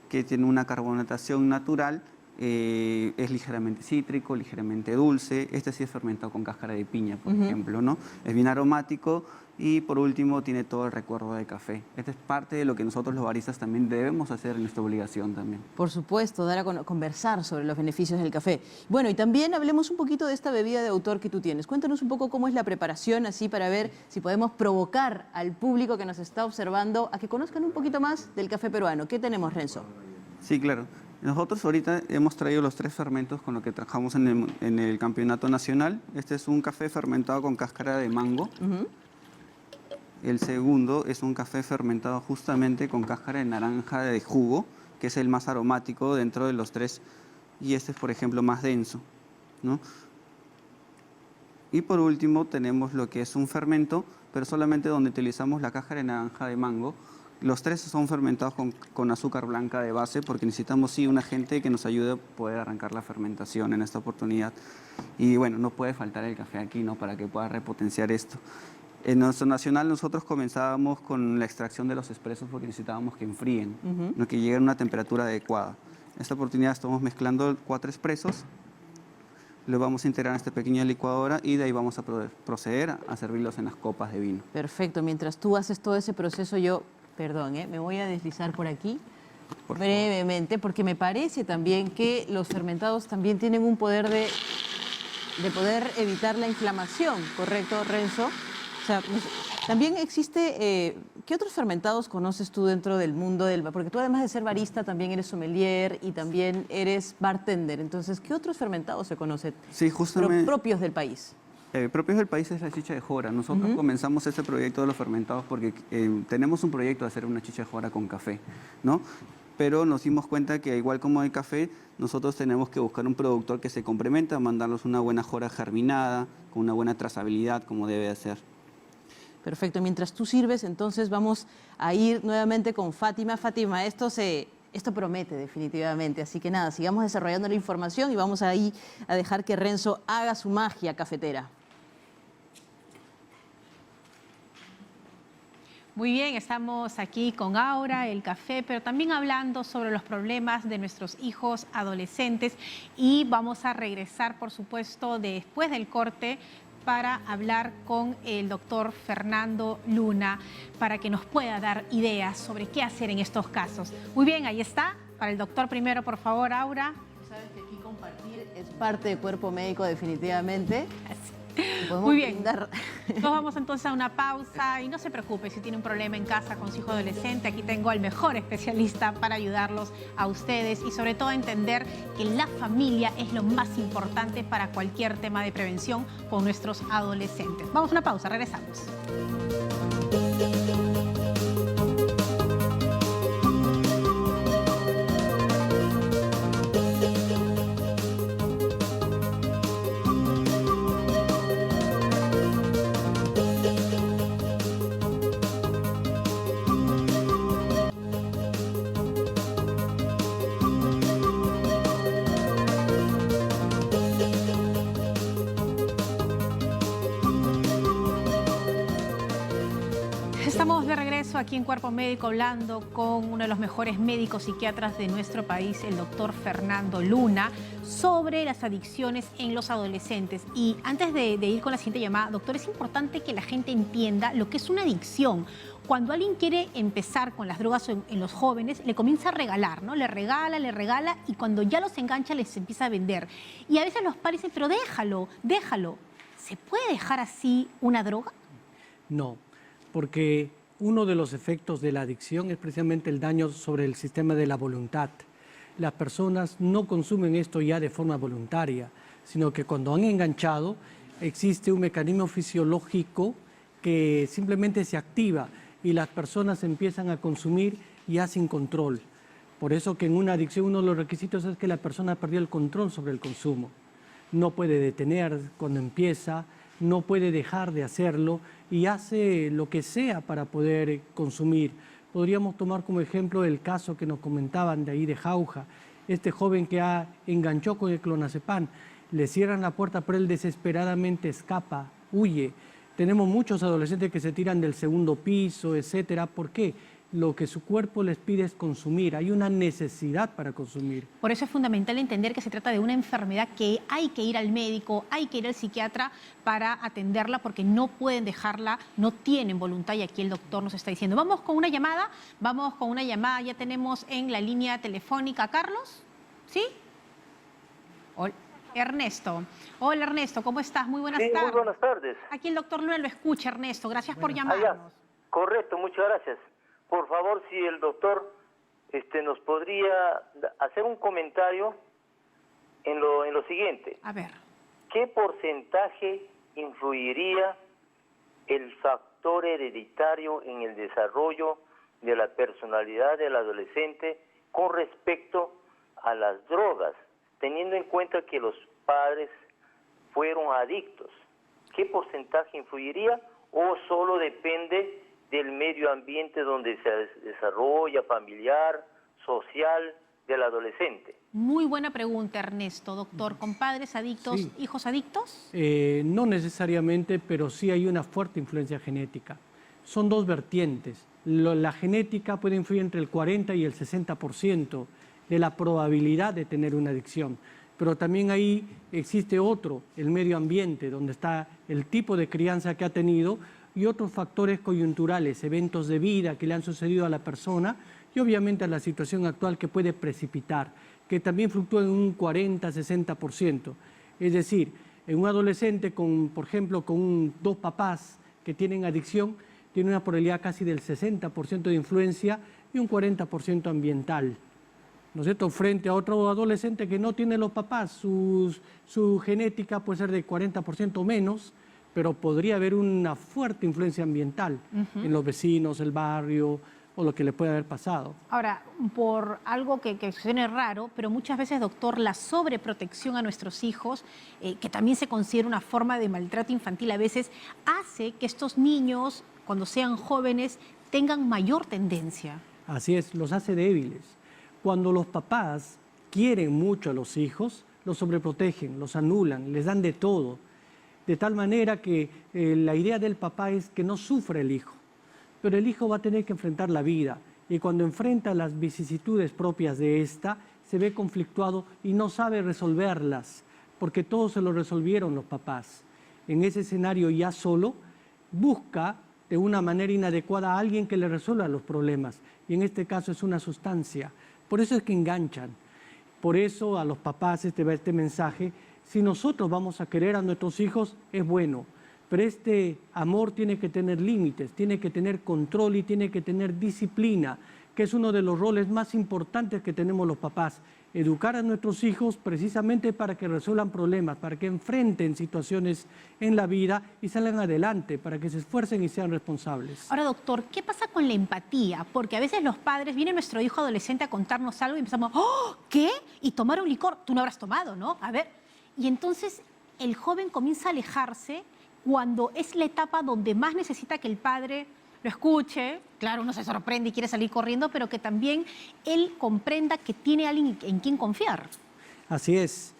que tiene una carbonatación natural, es ligeramente cítrico, ligeramente dulce. Este sí es fermentado con cáscara de piña, por ejemplo, ¿no? Es bien aromático y por último tiene todo el recuerdo de café. Esta es parte de lo que nosotros los baristas también debemos hacer en nuestra obligación también. Por supuesto, dar a conversar sobre los beneficios del café. Bueno, y también hablemos un poquito de esta bebida de autor que tú tienes. Cuéntanos un poco cómo es la preparación, así para ver si podemos provocar al público que nos está observando a que conozcan un poquito más del café peruano. ¿Qué tenemos, Renzo? Sí, claro. Nosotros ahorita hemos traído los 3 fermentos con los que trabajamos en el campeonato nacional. Este es un café fermentado con cáscara de mango. El segundo es un café fermentado justamente con cáscara de naranja de jugo, que es el más aromático dentro de los 3. Y este es, por ejemplo, más denso, ¿no? Y por último tenemos lo que es un fermento, pero solamente donde utilizamos la cáscara de naranja de mango. Los 3 son fermentados con azúcar blanca de base porque necesitamos sí un agente que nos ayude a poder arrancar la fermentación en esta oportunidad. Y bueno, no puede faltar el café aquí, ¿no? Para que pueda repotenciar esto. En nuestro nacional nosotros comenzábamos con la extracción de los expresos porque necesitábamos que enfríen, ¿no? Que lleguen a una temperatura adecuada. En esta oportunidad estamos mezclando 4 expresos, los vamos a integrar en esta pequeña licuadora y de ahí vamos a proceder a servirlos en las copas de vino. Perfecto, mientras tú haces todo ese proceso yo... Perdón, me voy a deslizar por aquí brevemente, porque me parece también que los fermentados también tienen un poder de poder evitar la inflamación, ¿correcto, Renzo? O sea, también existe... ¿qué otros fermentados conoces tú dentro del mundo del... Porque tú además de ser barista también eres sommelier y también eres bartender. Entonces, ¿qué otros fermentados se conocen? Sí, justamente... propios del país. Propios del país es la chicha de jora. Nosotros comenzamos este proyecto de los fermentados porque tenemos un proyecto de hacer una chicha de jora con café, ¿no? Pero nos dimos cuenta que igual como el café, nosotros tenemos que buscar un productor que se complemente, mandarnos una buena jora germinada, con una buena trazabilidad como debe de ser. Perfecto. Mientras tú sirves, entonces vamos a ir nuevamente con Fátima. Fátima, esto promete definitivamente, así que nada, sigamos desarrollando la información y vamos ahí a dejar que Renzo haga su magia cafetera. Muy bien, estamos aquí con Aura, el café, pero también hablando sobre los problemas de nuestros hijos adolescentes y vamos a regresar, por supuesto, después del corte para hablar con el doctor Fernando Luna para que nos pueda dar ideas sobre qué hacer en estos casos. Muy bien, ahí está. Para el doctor primero, por favor, Aura. Sabes que aquí compartir es parte del cuerpo médico definitivamente. Muy bien. Nos vamos entonces a una pausa y no se preocupe si tiene un problema en casa con su hijo adolescente. Aquí tengo al mejor especialista para ayudarlos a ustedes y sobre todo a entender que la familia es lo más importante para cualquier tema de prevención con nuestros adolescentes. Vamos a una pausa, regresamos. Estamos de regreso aquí en Cuerpo Médico hablando con uno de los mejores médicos psiquiatras de nuestro país, el doctor Fernando Luna, sobre las adicciones en los adolescentes. Y antes de ir con la siguiente llamada, doctor, es importante que la gente entienda lo que es una adicción. Cuando alguien quiere empezar con las drogas en los jóvenes, le comienza a regalar, ¿no? Le regala y cuando ya los engancha les empieza a vender. Y a veces los padres dicen, pero déjalo. ¿Se puede dejar así una droga? No, porque uno de los efectos de la adicción es precisamente el daño sobre el sistema de la voluntad. Las personas no consumen esto ya de forma voluntaria, sino que cuando han enganchado existe un mecanismo fisiológico que simplemente se activa y las personas empiezan a consumir ya sin control. Por eso que en una adicción uno de los requisitos es que la persona perdió el control sobre el consumo. No puede detener cuando empieza, no puede dejar de hacerlo y hace lo que sea para poder consumir. Podríamos tomar como ejemplo el caso que nos comentaban de ahí de Jauja, este joven que enganchó con el clonazepam, le cierran la puerta pero él desesperadamente escapa, huye. Tenemos muchos adolescentes que se tiran del segundo piso, etcétera. ¿Por qué? Lo que su cuerpo les pide es consumir. Hay una necesidad para consumir. Por eso es fundamental entender que se trata de una enfermedad que hay que ir al médico, hay que ir al psiquiatra para atenderla porque no pueden dejarla, no tienen voluntad y aquí el doctor nos está diciendo. Vamos con una llamada, ya tenemos en la línea telefónica a Carlos, ¿sí? Hola. Ernesto. Hola Ernesto, ¿cómo estás? Muy buenas tardes. Muy buenas tardes. Aquí el doctor Luna lo escucha, Ernesto. Gracias por llamarnos. Correcto, muchas gracias. Por favor, si el doctor nos podría hacer un comentario en lo siguiente. A ver. ¿Qué porcentaje influiría el factor hereditario en el desarrollo de la personalidad del adolescente con respecto a las drogas, teniendo en cuenta que los padres fueron adictos? ¿Qué porcentaje influiría o solo depende del medio ambiente donde se desarrolla, familiar, social, del adolescente? Muy buena pregunta, Ernesto. Doctor, ¿con padres adictos, sí, hijos adictos? No necesariamente, pero sí hay una fuerte influencia genética. Son dos vertientes. La genética puede influir entre el 40 y el 60% de la probabilidad de tener una adicción. Pero también ahí existe otro, el medio ambiente, donde está el tipo de crianza que ha tenido y otros factores coyunturales, eventos de vida que le han sucedido a la persona y obviamente a la situación actual que puede precipitar, que también fluctúa en un 40-60%. Es decir, en un adolescente, por ejemplo, con dos papás que tienen adicción, tiene una probabilidad casi del 60% de influencia y un 40% ambiental, ¿no es cierto?, frente a otro adolescente que no tiene los papás, su genética puede ser de 40% o menos, pero podría haber una fuerte influencia ambiental en los vecinos, el barrio o lo que le puede haber pasado. Ahora, por algo que suene raro, pero muchas veces, doctor, la sobreprotección a nuestros hijos, que también se considera una forma de maltrato infantil a veces, hace que estos niños, cuando sean jóvenes, tengan mayor tendencia. Así es, los hace débiles. Cuando los papás quieren mucho a los hijos, los sobreprotegen, los anulan, les dan de todo. De tal manera que la idea del papá es que no sufra el hijo, pero el hijo va a tener que enfrentar la vida y cuando enfrenta las vicisitudes propias de esta, se ve conflictuado y no sabe resolverlas, porque todo se lo resolvieron los papás. En ese escenario ya solo, busca de una manera inadecuada a alguien que le resuelva los problemas y en este caso es una sustancia. Por eso es que enganchan. Por eso a los papás este mensaje: si nosotros vamos a querer a nuestros hijos, es bueno, pero este amor tiene que tener límites, tiene que tener control y tiene que tener disciplina, que es uno de los roles más importantes que tenemos los papás. Educar a nuestros hijos precisamente para que resuelvan problemas, para que enfrenten situaciones en la vida y salgan adelante, para que se esfuercen y sean responsables. Ahora, doctor, ¿qué pasa con la empatía? Porque a veces los padres, viene nuestro hijo adolescente a contarnos algo y empezamos, ¡oh! ¿Qué? ¿Y tomar un licor? Tú no habrás tomado, ¿no? A ver. Y entonces el joven comienza a alejarse cuando es la etapa donde más necesita que el padre lo escuche. Claro, uno se sorprende y quiere salir corriendo, pero que también él comprenda que tiene alguien en quien confiar. Así es.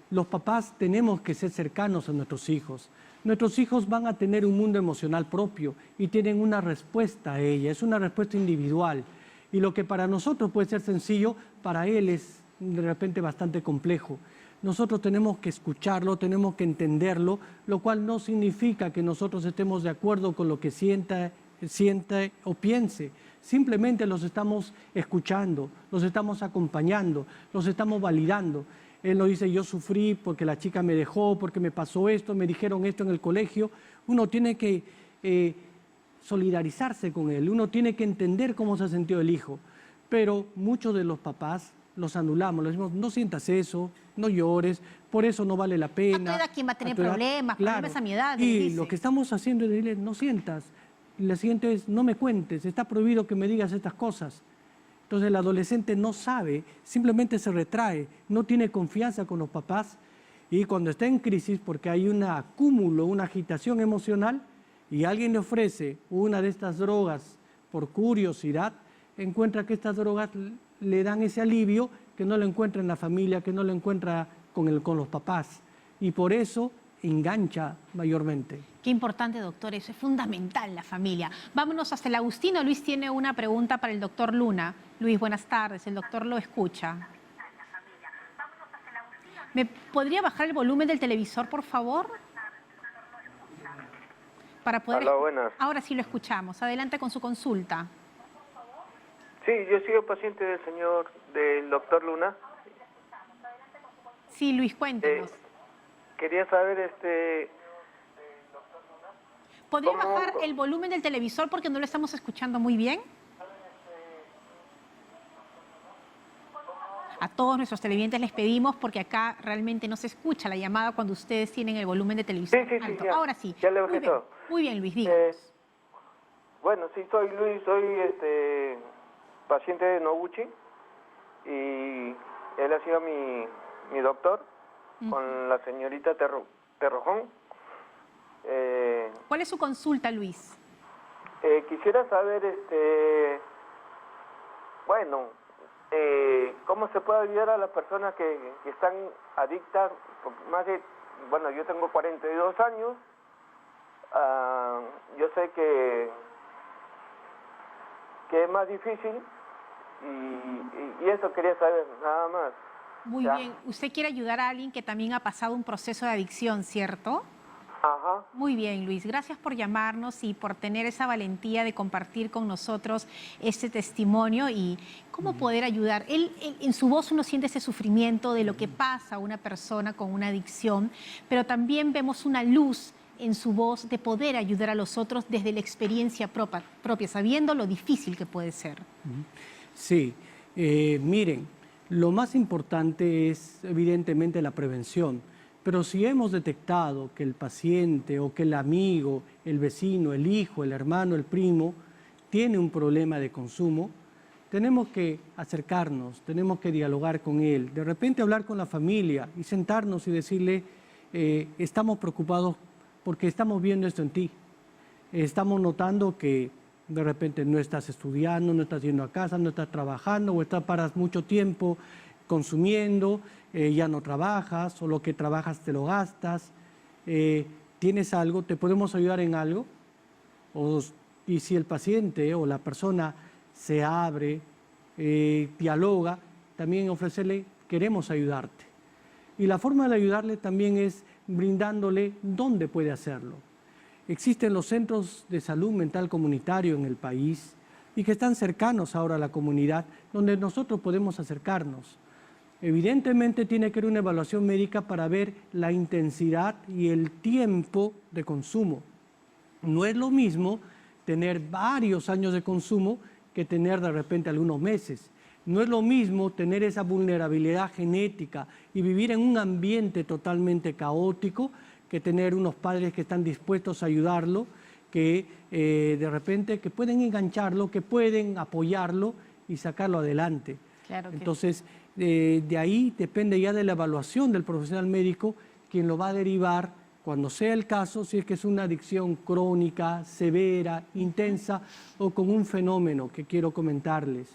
Los papás tenemos que ser cercanos a nuestros hijos. nuestros hijos van a tener un mundo emocional propio y tienen una respuesta a ella, es una respuesta individual. Y lo que para nosotros puede ser sencillo, para él es de repente bastante complejo. Nosotros tenemos que escucharlo, tenemos que entenderlo, lo cual no significa que nosotros estemos de acuerdo con lo que sienta o piense. Simplemente los estamos escuchando, los estamos acompañando, los estamos validando. Él nos dice, yo sufrí porque la chica me dejó, porque me pasó esto, me dijeron esto en el colegio. Uno tiene que solidarizarse con él, uno tiene que entender cómo se ha sentido el hijo. Pero muchos de los papás los anulamos, les decimos, no sientas eso, no llores, por eso no vale la pena. A tu edad, ¿quién va a tener problemas a mi edad? Y lo que estamos haciendo es decirle, no sientas. La siguiente es, no me cuentes, está prohibido que me digas estas cosas. Entonces el adolescente no sabe, simplemente se retrae, no tiene confianza con los papás y cuando está en crisis, porque hay un acúmulo, una agitación emocional y alguien le ofrece una de estas drogas por curiosidad, encuentra que estas drogas le dan ese alivio que no lo encuentra en la familia, que no lo encuentra con los papás y por eso engancha mayormente. Qué importante, doctor, eso es fundamental, la familia. Vámonos hasta el Agustino. Luis tiene una pregunta para el doctor Luna. Luis, buenas tardes, el doctor lo escucha. ¿Me podría bajar el volumen del televisor, por favor? Para poder... Hola, buenas. Ahora sí lo escuchamos. Adelante con su consulta. Sí, yo soy paciente del doctor Luna. Sí, Luis, cuéntenos. Quería saber, ¿Podría bajar el volumen del televisor porque no lo estamos escuchando muy bien? A todos nuestros televidentes les pedimos, porque acá realmente no se escucha la llamada cuando ustedes tienen el volumen de televisor alto. Ya, ahora sí. Ya le bajé todo. Muy bien, Luis, díganos. Bueno, sí, soy Luis, soy paciente de Noguchi y él ha sido mi doctor con la señorita Terrojón. ¿Cuál es su consulta, Luis? Quisiera saber, cómo se puede ayudar a las personas que están adictas, bueno, yo tengo 42 años, yo sé que es más difícil y eso quería saber, nada más. Muy bien, usted quiere ayudar a alguien que también ha pasado un proceso de adicción, ¿cierto? Ajá. Muy bien, Luis, gracias por llamarnos y por tener esa valentía de compartir con nosotros este testimonio y cómo poder ayudar. Él, en su voz uno siente ese sufrimiento de lo que pasa a una persona con una adicción, pero también vemos una luz en su voz de poder ayudar a los otros desde la experiencia propia, sabiendo lo difícil que puede ser. Sí, miren, lo más importante es evidentemente la prevención. Pero si hemos detectado que el paciente o que el amigo, el vecino, el hijo, el hermano, el primo, tiene un problema de consumo, tenemos que acercarnos, tenemos que dialogar con él, de repente hablar con la familia y sentarnos y decirle, estamos preocupados porque estamos viendo esto en ti. Estamos notando que de repente no estás estudiando, no estás yendo a casa, no estás trabajando o paras mucho tiempo consumiendo, ya no trabajas o lo que trabajas te lo gastas, tienes algo, te podemos ayudar en algo, y si el paciente o la persona se abre, dialoga, también ofrecerle, queremos ayudarte. Y la forma de ayudarle también es brindándole dónde puede hacerlo. Existen los centros de salud mental comunitario en el país y que están cercanos ahora a la comunidad, donde nosotros podemos acercarnos. Evidentemente tiene que haber una evaluación médica para ver la intensidad y el tiempo de consumo. No es lo mismo tener varios años de consumo que tener de repente algunos meses. No es lo mismo tener esa vulnerabilidad genética y vivir en un ambiente totalmente caótico que tener unos padres que están dispuestos a ayudarlo, que de repente que pueden engancharlo, que pueden apoyarlo y sacarlo adelante. Claro que entonces, de ahí depende ya de la evaluación del profesional médico, quien lo va a derivar cuando sea el caso, si es que es una adicción crónica, severa, intensa o con un fenómeno que quiero comentarles.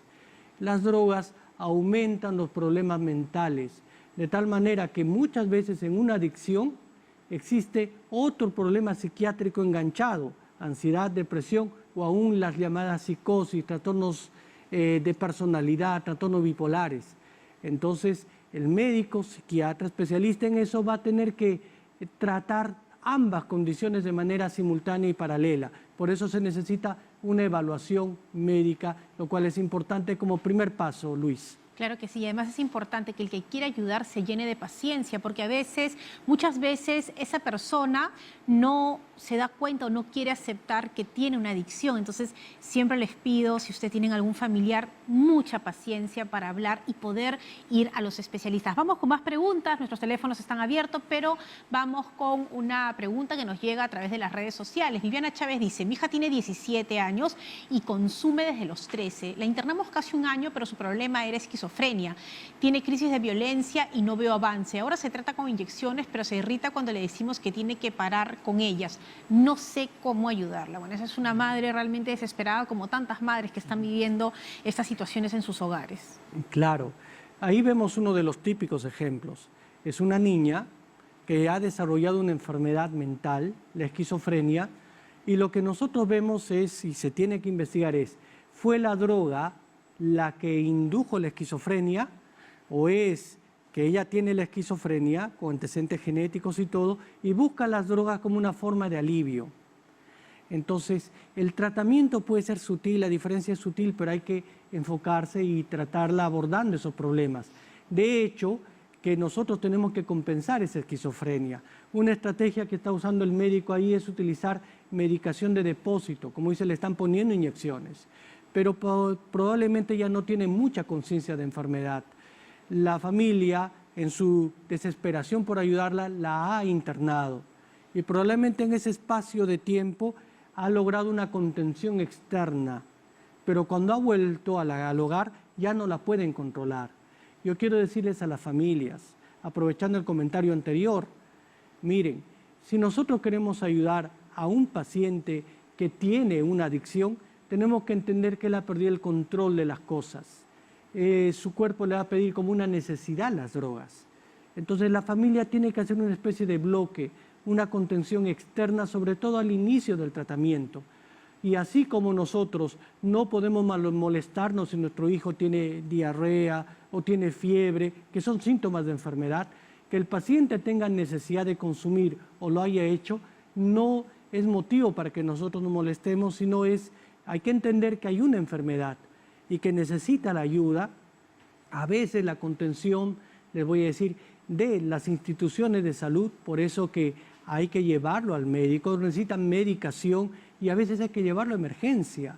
Las drogas aumentan los problemas mentales, de tal manera que muchas veces en una adicción existe otro problema psiquiátrico enganchado, ansiedad, depresión o aún las llamadas psicosis, trastornos de personalidad, trastornos bipolares. Entonces, el médico, psiquiatra, especialista en eso va a tener que tratar ambas condiciones de manera simultánea y paralela. Por eso se necesita una evaluación médica, lo cual es importante como primer paso, Luis. Claro que sí, además es importante que el que quiera ayudar se llene de paciencia, porque muchas veces esa persona no se da cuenta o no quiere aceptar que tiene una adicción. Entonces siempre les pido, si ustedes tienen algún familiar, mucha paciencia para hablar y poder ir a los especialistas. Vamos con más preguntas, nuestros teléfonos están abiertos, pero vamos con una pregunta que nos llega a través de las redes sociales. Viviana Chávez dice, mi hija tiene 17 años y consume desde los 13. La internamos casi un año, pero su problema era esquizofrenia. Tiene crisis de violencia y no veo avance. Ahora se trata con inyecciones, pero se irrita cuando le decimos que tiene que parar con ellas. No sé cómo ayudarla. Bueno, esa es una madre realmente desesperada, como tantas madres que están viviendo estas situaciones en sus hogares. Claro, ahí vemos uno de los típicos ejemplos. Es una niña que ha desarrollado una enfermedad mental, la esquizofrenia, y lo que nosotros vemos es, y se tiene que investigar es, ¿fue la droga la que indujo la esquizofrenia o es que ella tiene la esquizofrenia con antecedentes genéticos y todo y busca las drogas como una forma de alivio? Entonces, el tratamiento puede ser sutil, la diferencia es sutil, pero hay que enfocarse y tratarla abordando esos problemas. De hecho, que nosotros tenemos que compensar esa esquizofrenia. Una estrategia que está usando el médico ahí es utilizar medicación de depósito, como dice, le están poniendo inyecciones, pero probablemente ya no tiene mucha conciencia de enfermedad. La familia, en su desesperación por ayudarla, la ha internado y probablemente en ese espacio de tiempo ha logrado una contención externa, pero cuando ha vuelto al hogar ya no la pueden controlar. Yo quiero decirles a las familias, aprovechando el comentario anterior, miren, si nosotros queremos ayudar a un paciente que tiene una adicción, tenemos que entender que él ha perdido el control de las cosas. Su cuerpo le va a pedir como una necesidad las drogas. Entonces la familia tiene que hacer una especie de bloque, una contención externa, sobre todo al inicio del tratamiento. Y así como nosotros no podemos molestarnos si nuestro hijo tiene diarrea o tiene fiebre, que son síntomas de enfermedad, que el paciente tenga necesidad de consumir o lo haya hecho, no es motivo para que nosotros nos molestemos, sino hay que entender que hay una enfermedad y que necesita la ayuda, a veces la contención, les voy a decir, de las instituciones de salud, por eso que hay que llevarlo al médico, necesitan medicación y a veces hay que llevarlo a emergencia,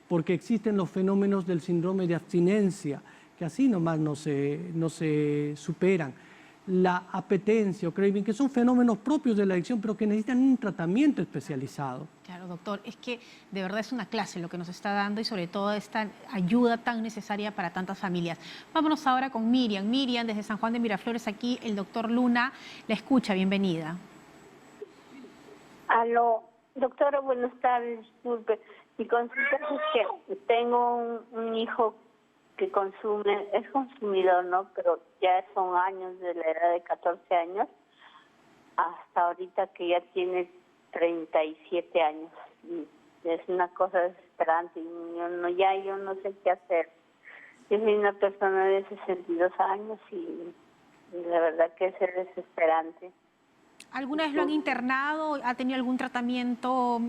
porque existen los fenómenos del síndrome de abstinencia, que así nomás no se superan. La apetencia o craving, que son fenómenos propios de la adicción, pero que necesitan un tratamiento especializado. Claro, doctor, es que de verdad es una clase lo que nos está dando y sobre todo esta ayuda tan necesaria para tantas familias. Vámonos ahora con Miriam. Miriam, desde San Juan de Miraflores, aquí el doctor Luna la escucha, bienvenida. Aló, doctora, buenas tardes, disculpe. Mi consulta es que tengo un hijo que consume, es consumidor, ¿no? Pero ya son años, de la edad de 14 años, hasta ahorita que ya tiene 37 años. Es una cosa desesperante y yo no sé qué hacer. Yo soy una persona de 62 años y la verdad que es desesperante. ¿Alguna vez lo han internado? ¿Ha tenido algún tratamiento,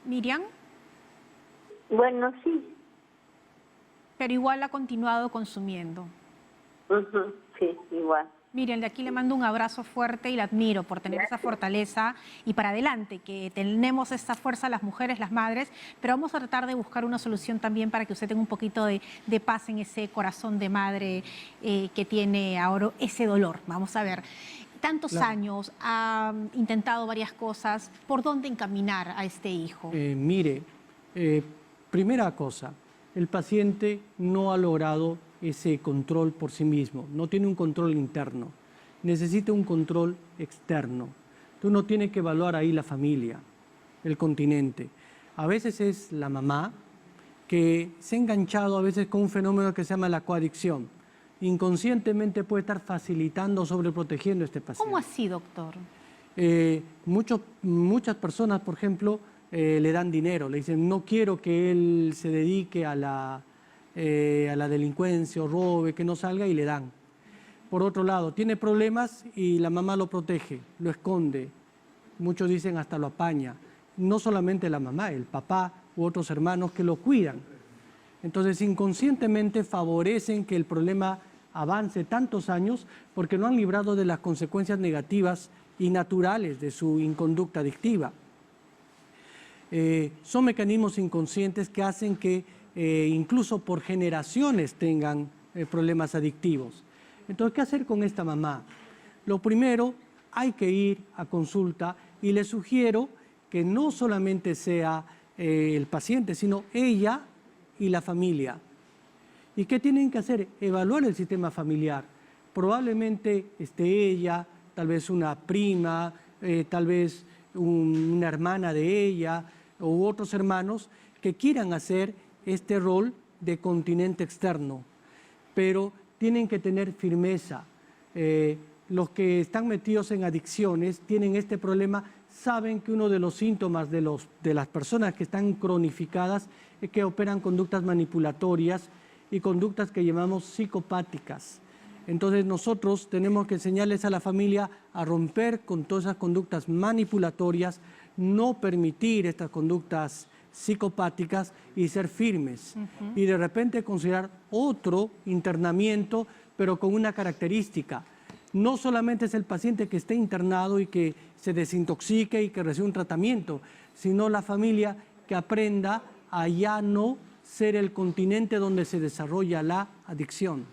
Miriam? Bueno, sí. Pero igual ha continuado consumiendo. Sí, igual. Miriam, de aquí le mando un abrazo fuerte y la admiro por tener esa fortaleza y para adelante, que tenemos esta fuerza las mujeres, las madres, pero vamos a tratar de buscar una solución también para que usted tenga un poquito de paz en ese corazón de madre que tiene ahora ese dolor. Vamos a ver. Tantos años, ha intentado varias cosas. ¿Por dónde encaminar a este hijo? Mire, primera cosa, el paciente no ha logrado ese control por sí mismo, no tiene un control interno, necesita un control externo. Tú no tienes que evaluar ahí la familia, el continente. A veces es la mamá que se ha enganchado a veces con un fenómeno que se llama la coadicción. Inconscientemente puede estar facilitando o sobreprotegiendo a este paciente. ¿Cómo así, doctor? Muchas personas, por ejemplo, le dan dinero, le dicen, no quiero que él se dedique a la delincuencia o robe, que no salga, y le dan. Por otro lado, tiene problemas y la mamá lo protege, lo esconde. Muchos dicen hasta lo apaña. No solamente la mamá, el papá u otros hermanos que lo cuidan. Entonces, inconscientemente favorecen que el problema avance tantos años porque no han librado de las consecuencias negativas y naturales de su inconducta adictiva. Son mecanismos inconscientes que hacen que incluso por generaciones tengan problemas adictivos. Entonces, ¿qué hacer con esta mamá? Lo primero, hay que ir a consulta y le sugiero que no solamente sea el paciente, sino ella y la familia. ¿Y qué tienen que hacer? Evaluar el sistema familiar. Probablemente esté ella, tal vez una prima, tal vez una hermana de ella u otros hermanos que quieran hacer este rol de continente externo, pero tienen que tener firmeza. Los que están metidos en adicciones tienen este problema, saben que uno de los síntomas de las personas que están cronificadas es que operan conductas manipulatorias y conductas que llamamos psicopáticas. Entonces nosotros tenemos que enseñarles a la familia a romper con todas esas conductas manipulatorias, no permitir estas conductas psicopáticas y ser firmes. Y de repente considerar otro internamiento, pero con una característica. No solamente es el paciente que esté internado y que se desintoxique y que reciba un tratamiento, sino la familia que aprenda a ya no ser el continente donde se desarrolla la adicción.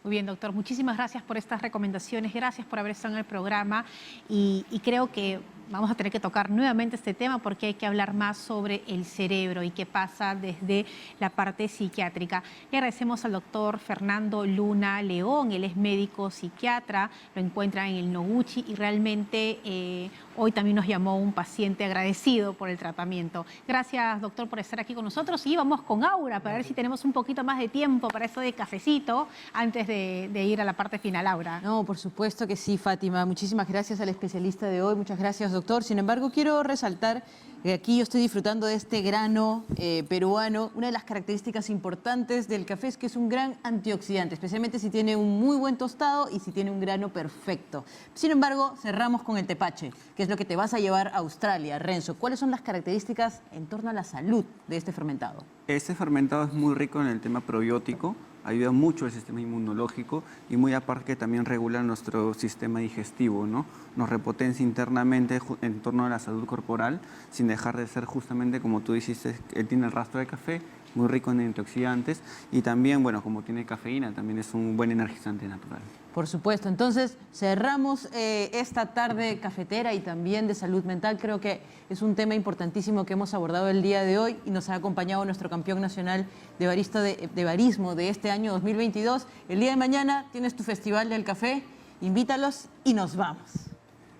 Muy bien, doctor. Muchísimas gracias por estas recomendaciones. Gracias por haber estado en el programa y creo que vamos a tener que tocar nuevamente este tema porque hay que hablar más sobre el cerebro y qué pasa desde la parte psiquiátrica. Le agradecemos al doctor Fernando Luna León, él es médico psiquiatra, lo encuentra en el Noguchi y realmente hoy también nos llamó un paciente agradecido por el tratamiento. Gracias, doctor, por estar aquí con nosotros y vamos con Aura para ver si tenemos un poquito más de tiempo para eso de cafecito antes de ir a la parte final, Aura. No, por supuesto que sí, Fátima. Muchísimas gracias al especialista de hoy. Muchas gracias, doctor. Sin embargo, quiero resaltar que aquí yo estoy disfrutando de este grano peruano. Una de las características importantes del café es que es un gran antioxidante, especialmente si tiene un muy buen tostado y si tiene un grano perfecto. Sin embargo, cerramos con el tepache, que es lo que te vas a llevar a Australia. Renzo, ¿cuáles son las características en torno a la salud de este fermentado? Este fermentado es muy rico en el tema probiótico, ayuda mucho al sistema inmunológico y muy aparte que también regula nuestro sistema digestivo, ¿no? Nos repotencia internamente en torno a la salud corporal, sin dejar de ser justamente, como tú dijiste, él tiene el rastro de café, muy rico en antioxidantes y también, bueno, como tiene cafeína, también es un buen energizante natural. Por supuesto. Entonces, cerramos esta tarde cafetera y también de salud mental. Creo que es un tema importantísimo que hemos abordado el día de hoy y nos ha acompañado nuestro campeón nacional de barismo de este año 2022. El día de mañana tienes tu Festival del Café. Invítalos y nos vamos.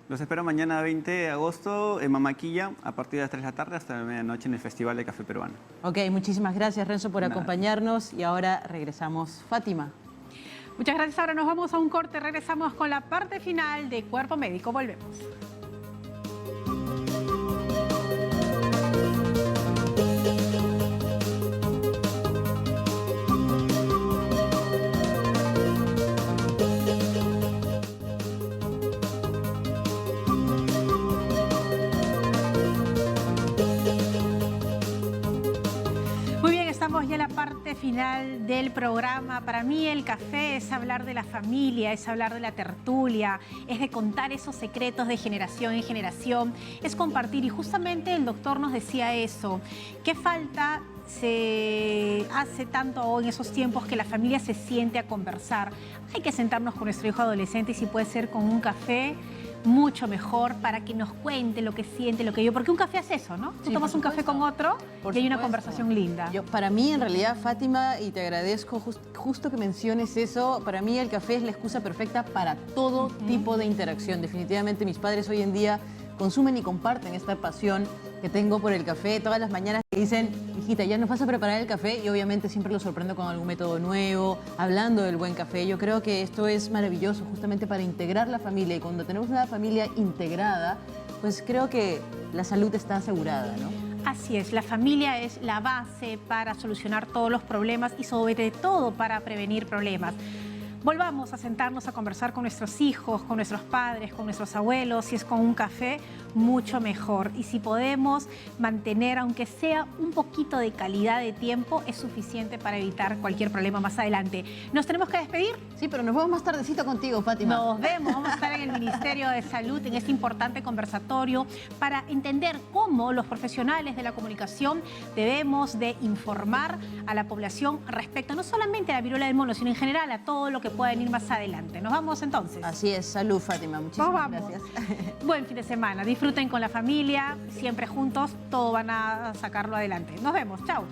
Los espero mañana 20 de agosto en Mamaquilla a partir de las 3 de la tarde hasta la medianoche en el Festival de Café Peruano. Ok, muchísimas gracias, Renzo, por acompañarnos y ahora regresamos. Fátima. Muchas gracias. Ahora nos vamos a un corte. Regresamos con la parte final de Cuerpo Médico. Volvemos. Ya la parte final del programa. Para mí el café es hablar de la familia, es hablar de la tertulia, es de contar esos secretos de generación en generación, es compartir. Y justamente el doctor nos decía eso. ¿Qué falta se hace tanto en esos tiempos que la familia se siente a conversar? Hay que sentarnos con nuestro hijo adolescente y si puede ser con un café, mucho mejor para que nos cuente lo que siente, lo que yo... Porque un café es eso, ¿no? Tú tomas un café con otro y hay una conversación linda. Para mí, en realidad, Fátima, y te agradezco justo que menciones eso, para mí el café es la excusa perfecta para todo tipo de interacción. Definitivamente mis padres hoy en día consumen y comparten esta pasión que tengo por el café todas las mañanas que dicen, hijita, ya nos vas a preparar el café, y obviamente siempre los sorprendo con algún método nuevo, hablando del buen café. Yo creo que esto es maravilloso justamente para integrar la familia, y cuando tenemos una familia integrada, pues creo que la salud está asegurada, ¿no? Así es, la familia es la base para solucionar todos los problemas y sobre todo para prevenir problemas. Volvamos a sentarnos a conversar con nuestros hijos, con nuestros padres, con nuestros abuelos. Si es con un café, mucho mejor. Y si podemos mantener, aunque sea un poquito de calidad de tiempo, es suficiente para evitar cualquier problema más adelante. ¿Nos tenemos que despedir? Sí, pero nos vemos más tardecito contigo, Fátima. Nos vemos, vamos a estar en el Ministerio de Salud en este importante conversatorio para entender cómo los profesionales de la comunicación debemos de informar a la población respecto no solamente a la viruela del mono, sino en general a todo lo que pueda venir más adelante. ¿Nos vamos entonces? Así es, salud, Fátima, muchísimas gracias. Buen fin de semana, disfruten con la familia, siempre juntos, todo van a sacarlo adelante. Nos vemos, chao.